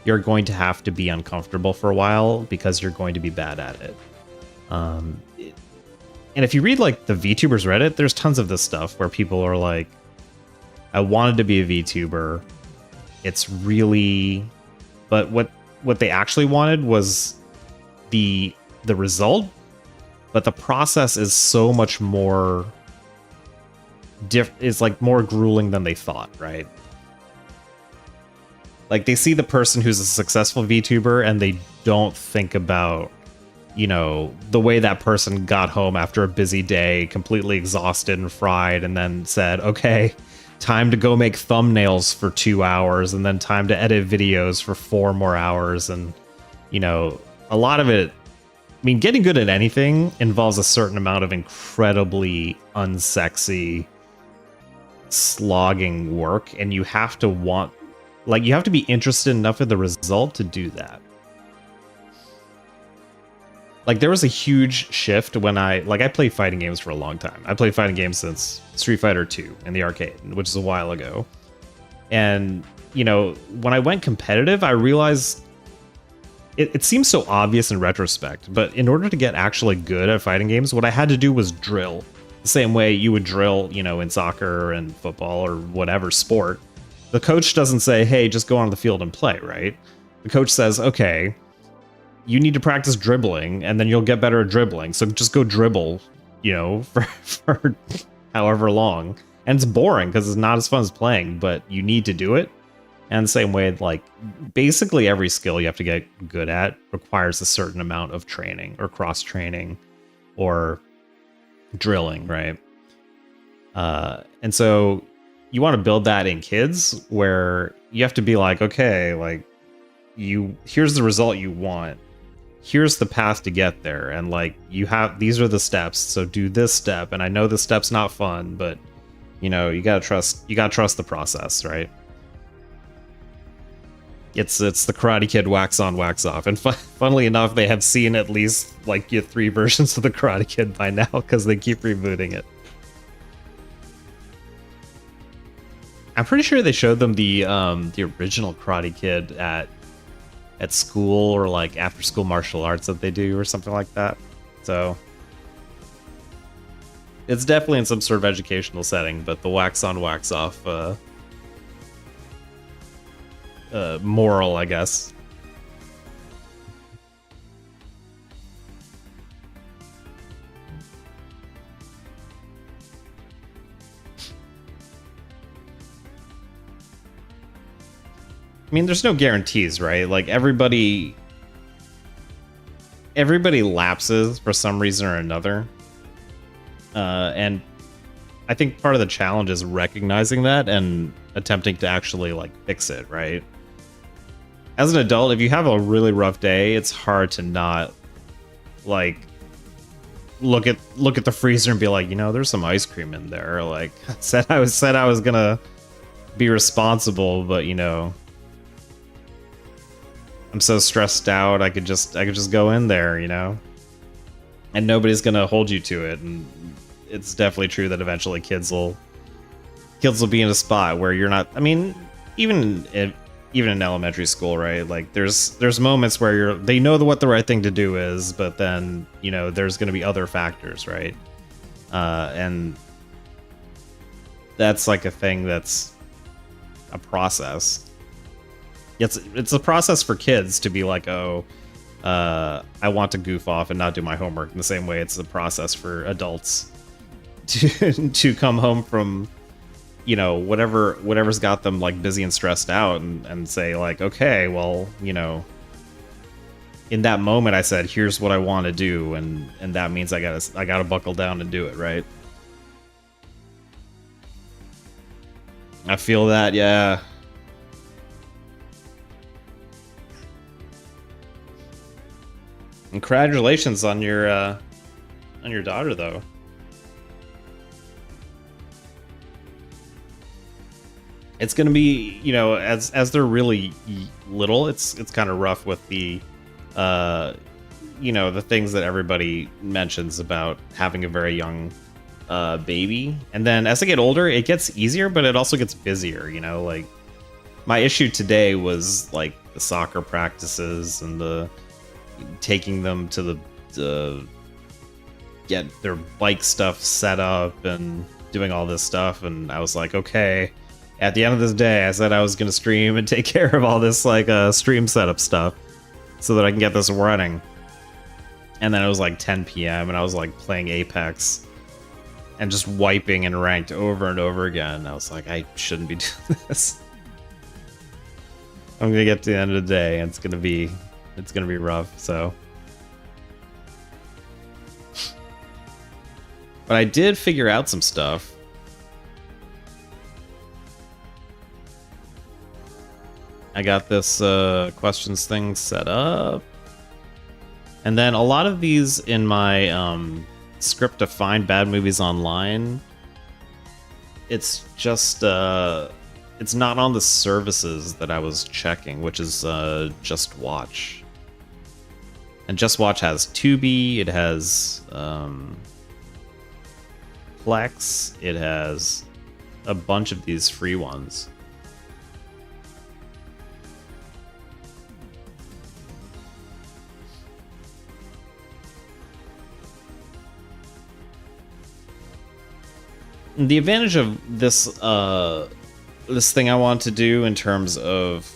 you're going to have to be uncomfortable for a while because you're going to be bad at it. And if you read like the VTubers Reddit, there's tons of this stuff where people are like, I wanted to be a VTuber. It's really, but what they actually wanted was the result, but the process is so much more is like more grueling than they thought, right? Like they see the person who's a successful VTuber and they don't think about, the way that person got home after a busy day, completely exhausted and fried, and then said, okay, time to go make thumbnails for 2 hours, and then time to edit videos for 4 more hours. And, a lot of it, I mean, getting good at anything involves a certain amount of incredibly unsexy, slogging work, and you have to you have to be interested enough in the result to do that. Like, there was a huge shift when I played fighting games for a long time. I played fighting games since Street Fighter 2 in the arcade, which is a while ago. And, when I went competitive, I realized it seems so obvious in retrospect, but in order to get actually good at fighting games, what I had to do was drill. The same way you would drill, in soccer and football or whatever sport. The coach doesn't say, hey, just go on the field and play, right? The coach says, okay, you need to practice dribbling, and then you'll get better at dribbling. So just go dribble, for however long. And it's boring because it's not as fun as playing, but you need to do it. And the same way, like, basically every skill you have to get good at requires a certain amount of training or cross-training or drilling, right? And so you want to build that in kids where you have to be like, okay, like, here's the result you want. Here's the path to get there. And like, these are the steps. So do this step. And I know this step's not fun, but you gotta trust the process, right? It's the Karate Kid wax on, wax off. And funnily enough, they have seen at least like 3 versions of the Karate Kid by now because they keep rebooting it. I'm pretty sure they showed them the original Karate Kid at school, or like after school martial arts that they do or something like that. So it's definitely in some sort of educational setting, but the wax on, wax off moral, I guess. I mean, there's no guarantees, right? Like everybody lapses for some reason or another. And I think part of the challenge is recognizing that and attempting to actually like fix it, right? As an adult, if you have a really rough day, it's hard to not like look at the freezer and be like, there's some ice cream in there. Like said I was gonna be responsible, but I'm so stressed out. I could just go in there, and nobody's gonna hold you to it. And it's definitely true that eventually kids will be in a spot where you're not. I mean, even in elementary school, right? Like there's moments where they know what the right thing to do is, but then there's going to be other factors, right? And that's like a thing that's a process. It's a process for kids to be like, oh, I want to goof off and not do my homework, in the same way it's a process for adults to come home from whatever's got them like busy and stressed out, and say like, okay, well, in that moment I said, here's what I want to do, and that means I gotta buckle down and do it, right? I feel that, yeah. And congratulations on your daughter, though. It's gonna be, as they're really little, it's kind of rough with the, the things that everybody mentions about having a very young baby. And then as they get older, it gets easier, but it also gets busier. Like my issue today was like the soccer practices and the taking them to the get their bike stuff set up and doing all this stuff. And I was like, okay. At the end of this day, I said I was going to stream and take care of all this like stream setup stuff so that I can get this running. And then it was like 10 p.m. and I was like playing Apex and just wiping and ranked over and over again. I was like, I shouldn't be doing this. I'm going to get to the end of the day and it's going to be rough. So, but I did figure out some stuff. I got this questions thing set up. And then a lot of these in my script to find bad movies online, it's just, it's not on the services that I was checking, which is Just Watch. And Just Watch has Tubi, it has Plex, it has a bunch of these free ones. The advantage of this this thing I want to do in terms of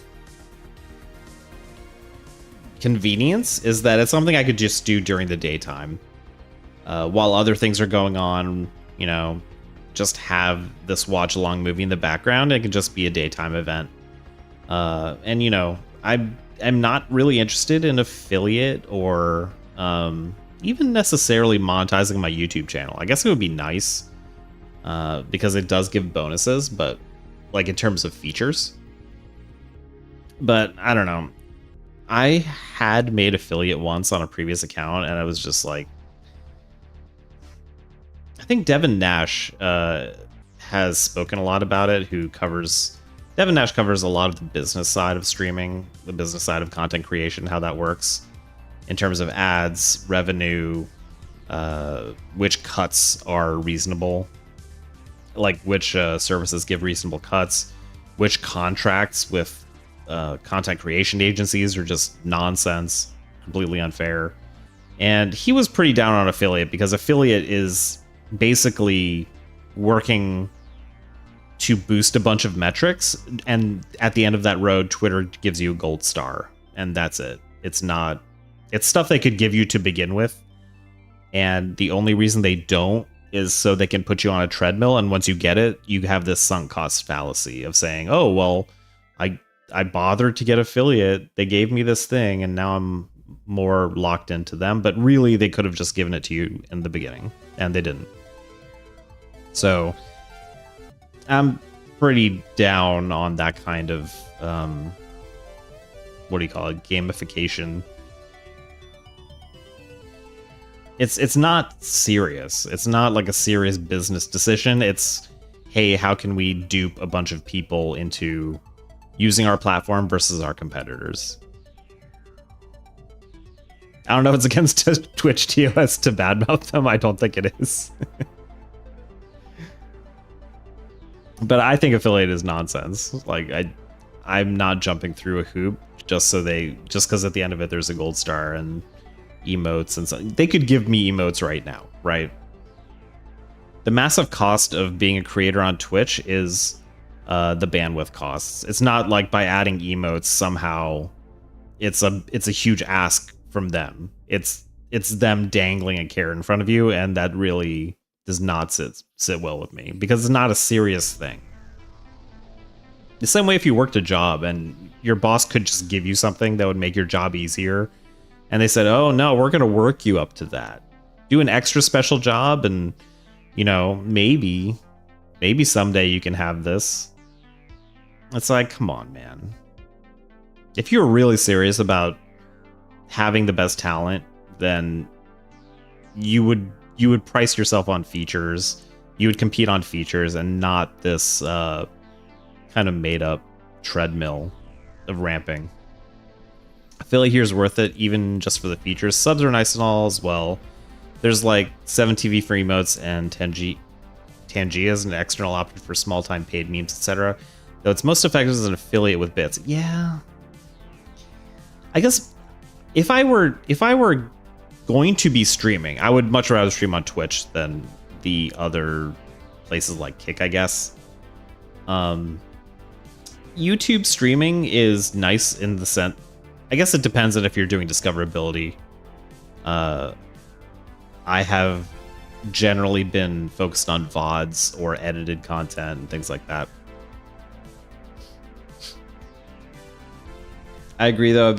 convenience is that it's something I could just do during the daytime. While other things are going on, just have this watch-along movie in the background. It can just be a daytime event. And, I'm not really interested in affiliate or even necessarily monetizing my YouTube channel. I guess it would be nice. Because it does give bonuses, but like in terms of features. But I don't know. I had made affiliate once on a previous account, and I was just like, I think Devin Nash has spoken a lot about it. Devin Nash covers a lot of the business side of streaming, the business side of content creation, how that works in terms of ads, revenue, which cuts are reasonable. Like which services give reasonable cuts, which contracts with content creation agencies are just nonsense, completely unfair. And he was pretty down on affiliate because affiliate is basically working to boost a bunch of metrics, and at the end of that road, Twitter gives you a gold star, and that's it. It's stuff they could give you to begin with, and the only reason they don't is so they can put you on a treadmill, and once you get it, you have this sunk cost fallacy of saying, oh, well, I bothered to get affiliate, they gave me this thing, and now I'm more locked into them. But really, they could have just given it to you in the beginning, and they didn't. So I'm pretty down on that kind of, what do you call it, gamification. It's not serious. It's not like a serious business decision. It's, hey, how can we dupe a bunch of people into using our platform versus our competitors? I don't know if it's against Twitch TOS to badmouth them. I don't think it is. But I think affiliate is nonsense. Like I'm not jumping through a hoop just because at the end of it there's a gold star and emotes and so they could give me emotes right now, right? The massive cost of being a creator on Twitch is the bandwidth costs. It's not like by adding emotes somehow it's a huge ask from them. It's them dangling a carrot in front of you, and that really does not sit well with me because it's not a serious thing. The same way if you worked a job and your boss could just give you something that would make your job easier, and they said, "Oh no, we're gonna work you up to that. Do an extra special job, and you know maybe someday you can have this." It's like, come on, man. If you're really serious about having the best talent, then you would price yourself on features. You would compete on features and not this kind of made up treadmill of ramping. I feel like here's worth it even just for the features. Subs are nice and all as well. There's like 7 TV for emotes and Tangia as an external option for small time paid memes, etc. Though it's most effective as an affiliate with bits. Yeah. I guess if I were going to be streaming, I would much rather stream on Twitch than the other places like Kick, I guess. YouTube streaming is nice in the sense, I guess it depends on if you're doing discoverability. I have generally been focused on VODs or edited content and things like that. I agree though,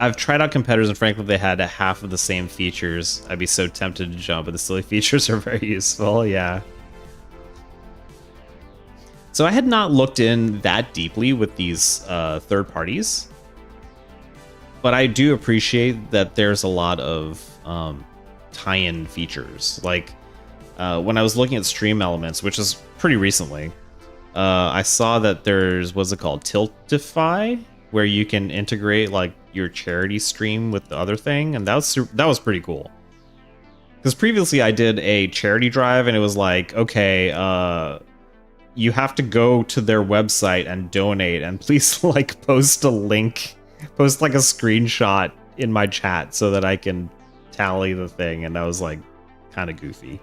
I've tried out competitors and frankly they had half of the same features. I'd be so tempted to jump, but the silly features are very useful, yeah. So I had not looked in that deeply with these third parties, but I do appreciate that there's a lot of tie-in features. Like when I was looking at StreamElements, which is pretty recently, I saw that there's, what's it called, Tiltify, where you can integrate like your charity stream with the other thing, and that was pretty cool. Because previously I did a charity drive, and it was like, okay, you have to go to their website and donate, and please like post a link, post like a screenshot in my chat so that I can tally the thing, and that was like kind of goofy.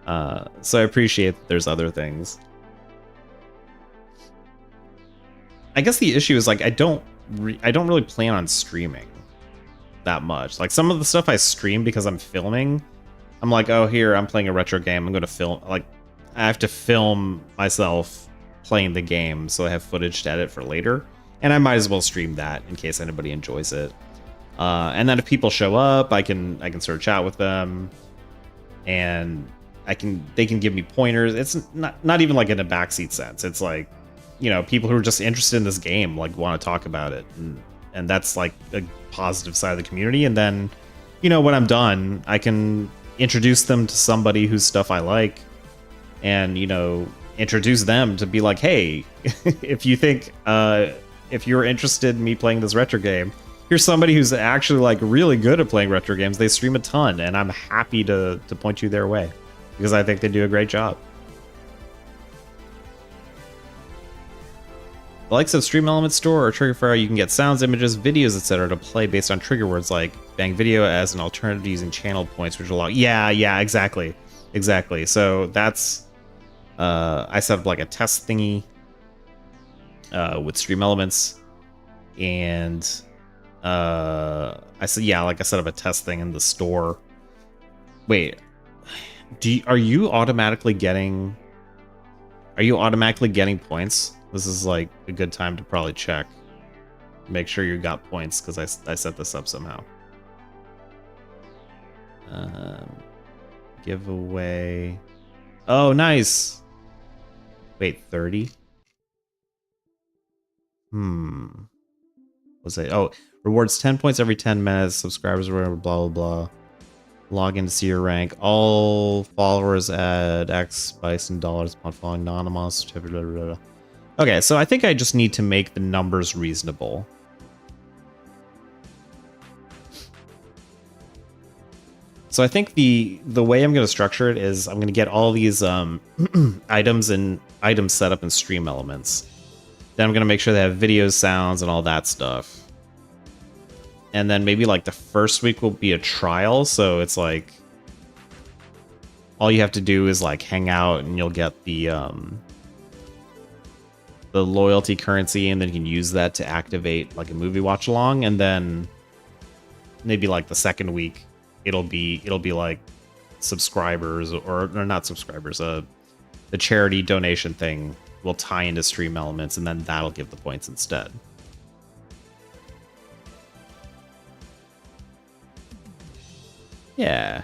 So I appreciate that there's other things. I guess the issue is like I don't really plan on streaming that much. Like some of the stuff I stream because I'm filming, I'm like, oh here, I'm playing a retro game, I'm gonna film, like I have to film myself playing the game so I have footage to edit for later, and I might as well stream that in case anybody enjoys it. And then if people show up, I can sort of chat with them, and they can give me pointers. It's not even like in a backseat sense. It's like, you know, people who are just interested in this game like want to talk about it, and that's like a positive side of the community. And then, you know, when I'm done, I can introduce them to somebody whose stuff I like, and you know, introduce them to be like, hey, if you think if you're interested in me playing this retro game, here's somebody who's actually like really good at playing retro games. They stream a ton, and I'm happy to point you their way because I think they do a great job. The likes of StreamElements Store or Trigger Fire, you can get sounds, images, videos, etc. to play based on trigger words like bang video as an alternative using channel points, which are log. Yeah, exactly. So that's I set up like a test thingy with StreamElements, and I set up a test thing in the store. Wait, are you automatically getting points? This is like a good time to probably check. Make sure you got points because I set this up somehow. Giveaway. Oh, nice. Wait, 30? Was it? Oh, rewards 10 points every 10 minutes. Subscribers, whatever, blah, blah, blah. Log in to see your rank. All followers add X Bison dollars upon following anonymous. Blah, blah, blah. Okay, so I think I just need to make the numbers reasonable. So I think the way I'm going to structure it is I'm going to get all these items set up in StreamElements. Then I'm going to make sure they have videos, sounds, and all that stuff. And then maybe like the first week will be a trial, so it's like all you have to do is like hang out and you'll get the loyalty currency, and then you can use that to activate like a movie watch along. And then maybe like the second week it'll be like subscribers or not subscribers, the charity donation thing will tie into StreamElements, and then that'll give the points instead. Yeah.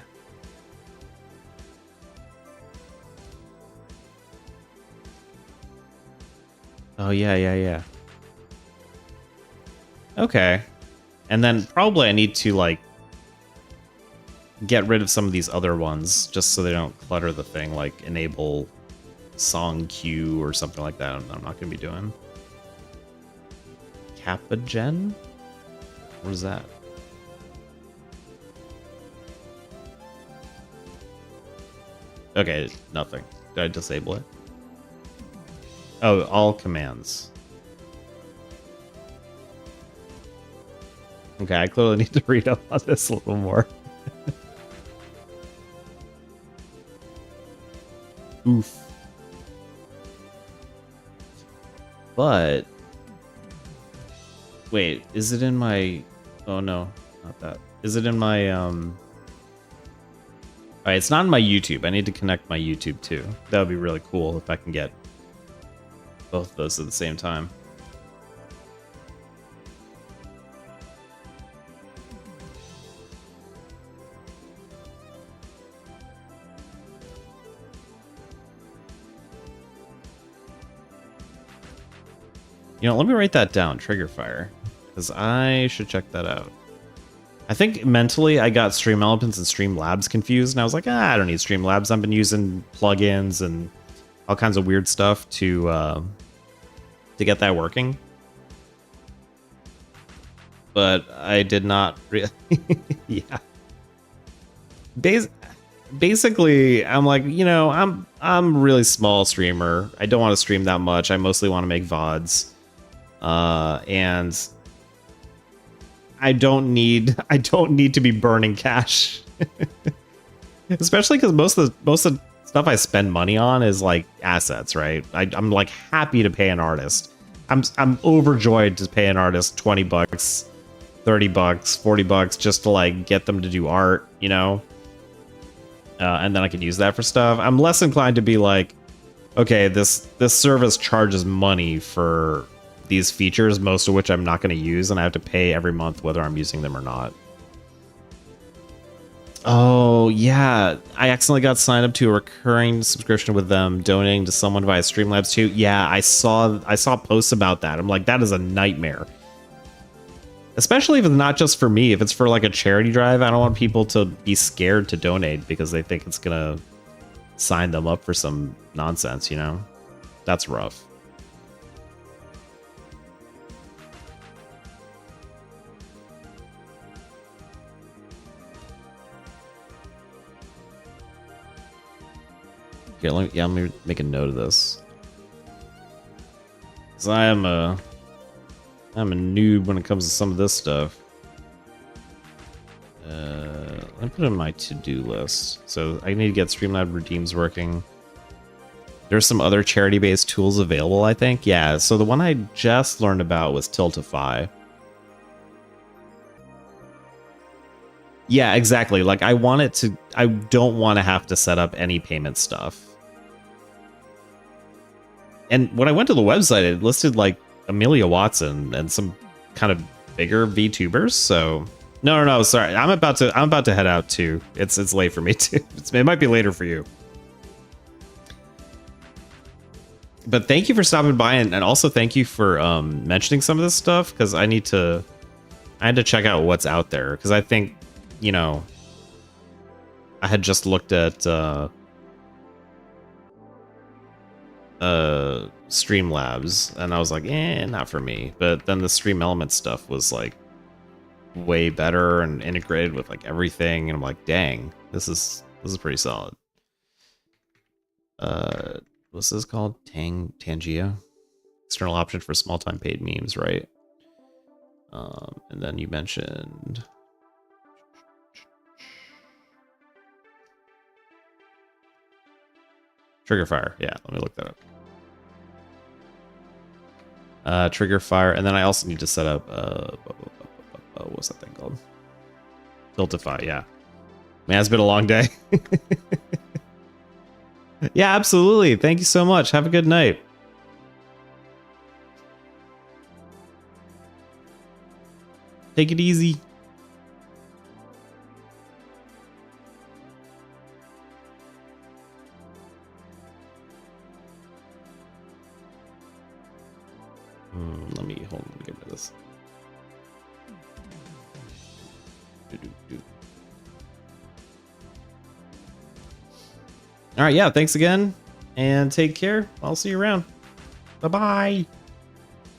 Oh, yeah. Okay. And then probably I need to, like, get rid of some of these other ones just so they don't clutter the thing, like enable song queue or something like that. I'm not going to be doing. Kappa Gen? What is that? Okay, nothing. Did I disable it? Oh, all commands. Okay, I clearly need to read up on this a little more. Oof. But wait, is it in my... Oh no, not that. Is it in my Alright, it's not in my YouTube. I need to connect my YouTube too. That would be really cool if I can get both of those at the same time. You know, let me write that down, Trigger Fire, because I should check that out. I think mentally I got StreamElements and Streamlabs confused, and I was like, I don't need Streamlabs. I've been using plugins and all kinds of weird stuff to get that working. But I did not really. Yeah. Basically, I'm like, you know, I'm a really small streamer. I don't want to stream that much. I mostly want to make VODs. And I don't need to be burning cash. Especially because most of the stuff I spend money on is like assets, right? I'm like happy to pay an artist. I'm overjoyed to pay an artist $20, $30, $40 just to like get them to do art, you know? And then I can use that for stuff. I'm less inclined to be like, okay, this service charges money for these features, most of which I'm not going to use, and I have to pay every month whether I'm using them or not. Oh, yeah. I accidentally got signed up to a recurring subscription with them, donating to someone via Streamlabs too. Yeah, I saw posts about that. I'm like, that is a nightmare. Especially if it's not just for me. If it's for like a charity drive, I don't want people to be scared to donate because they think it's going to sign them up for some nonsense, you know? That's rough. Here, let me make a note of this. Because I'm a noob when it comes to some of this stuff. Let me put it on my to-do list. So I need to get Streamlabs redeems working. There's some other charity-based tools available, I think. Yeah, so the one I just learned about was Tiltify. Yeah, exactly. Like I don't want to have to set up any payment stuff. And when I went to the website, it listed like Amelia Watson and some kind of bigger VTubers. So no, sorry. I'm about to head out too. It's late for me too. It might be later for you. But thank you for stopping by, and also thank you for mentioning some of this stuff, because I had to check out what's out there, because I think, you know, I had just looked at Streamlabs, and I was like, not for me. But then the StreamElements stuff was like way better and integrated with like everything, and I'm like, dang, this is pretty solid. What's this called? Tangia? External option for small time paid memes, right? And then you mentioned Trigger Fire. Yeah, let me look that up. Trigger Fire, and then I also need to set up what's that thing called? Tiltify, yeah. Man, it's been a long day. Yeah, absolutely. Thank you so much. Have a good night. Take it easy. Let me hold on. Let me get rid of this. All right, yeah, thanks again, and take care. I'll see you around. Bye-bye.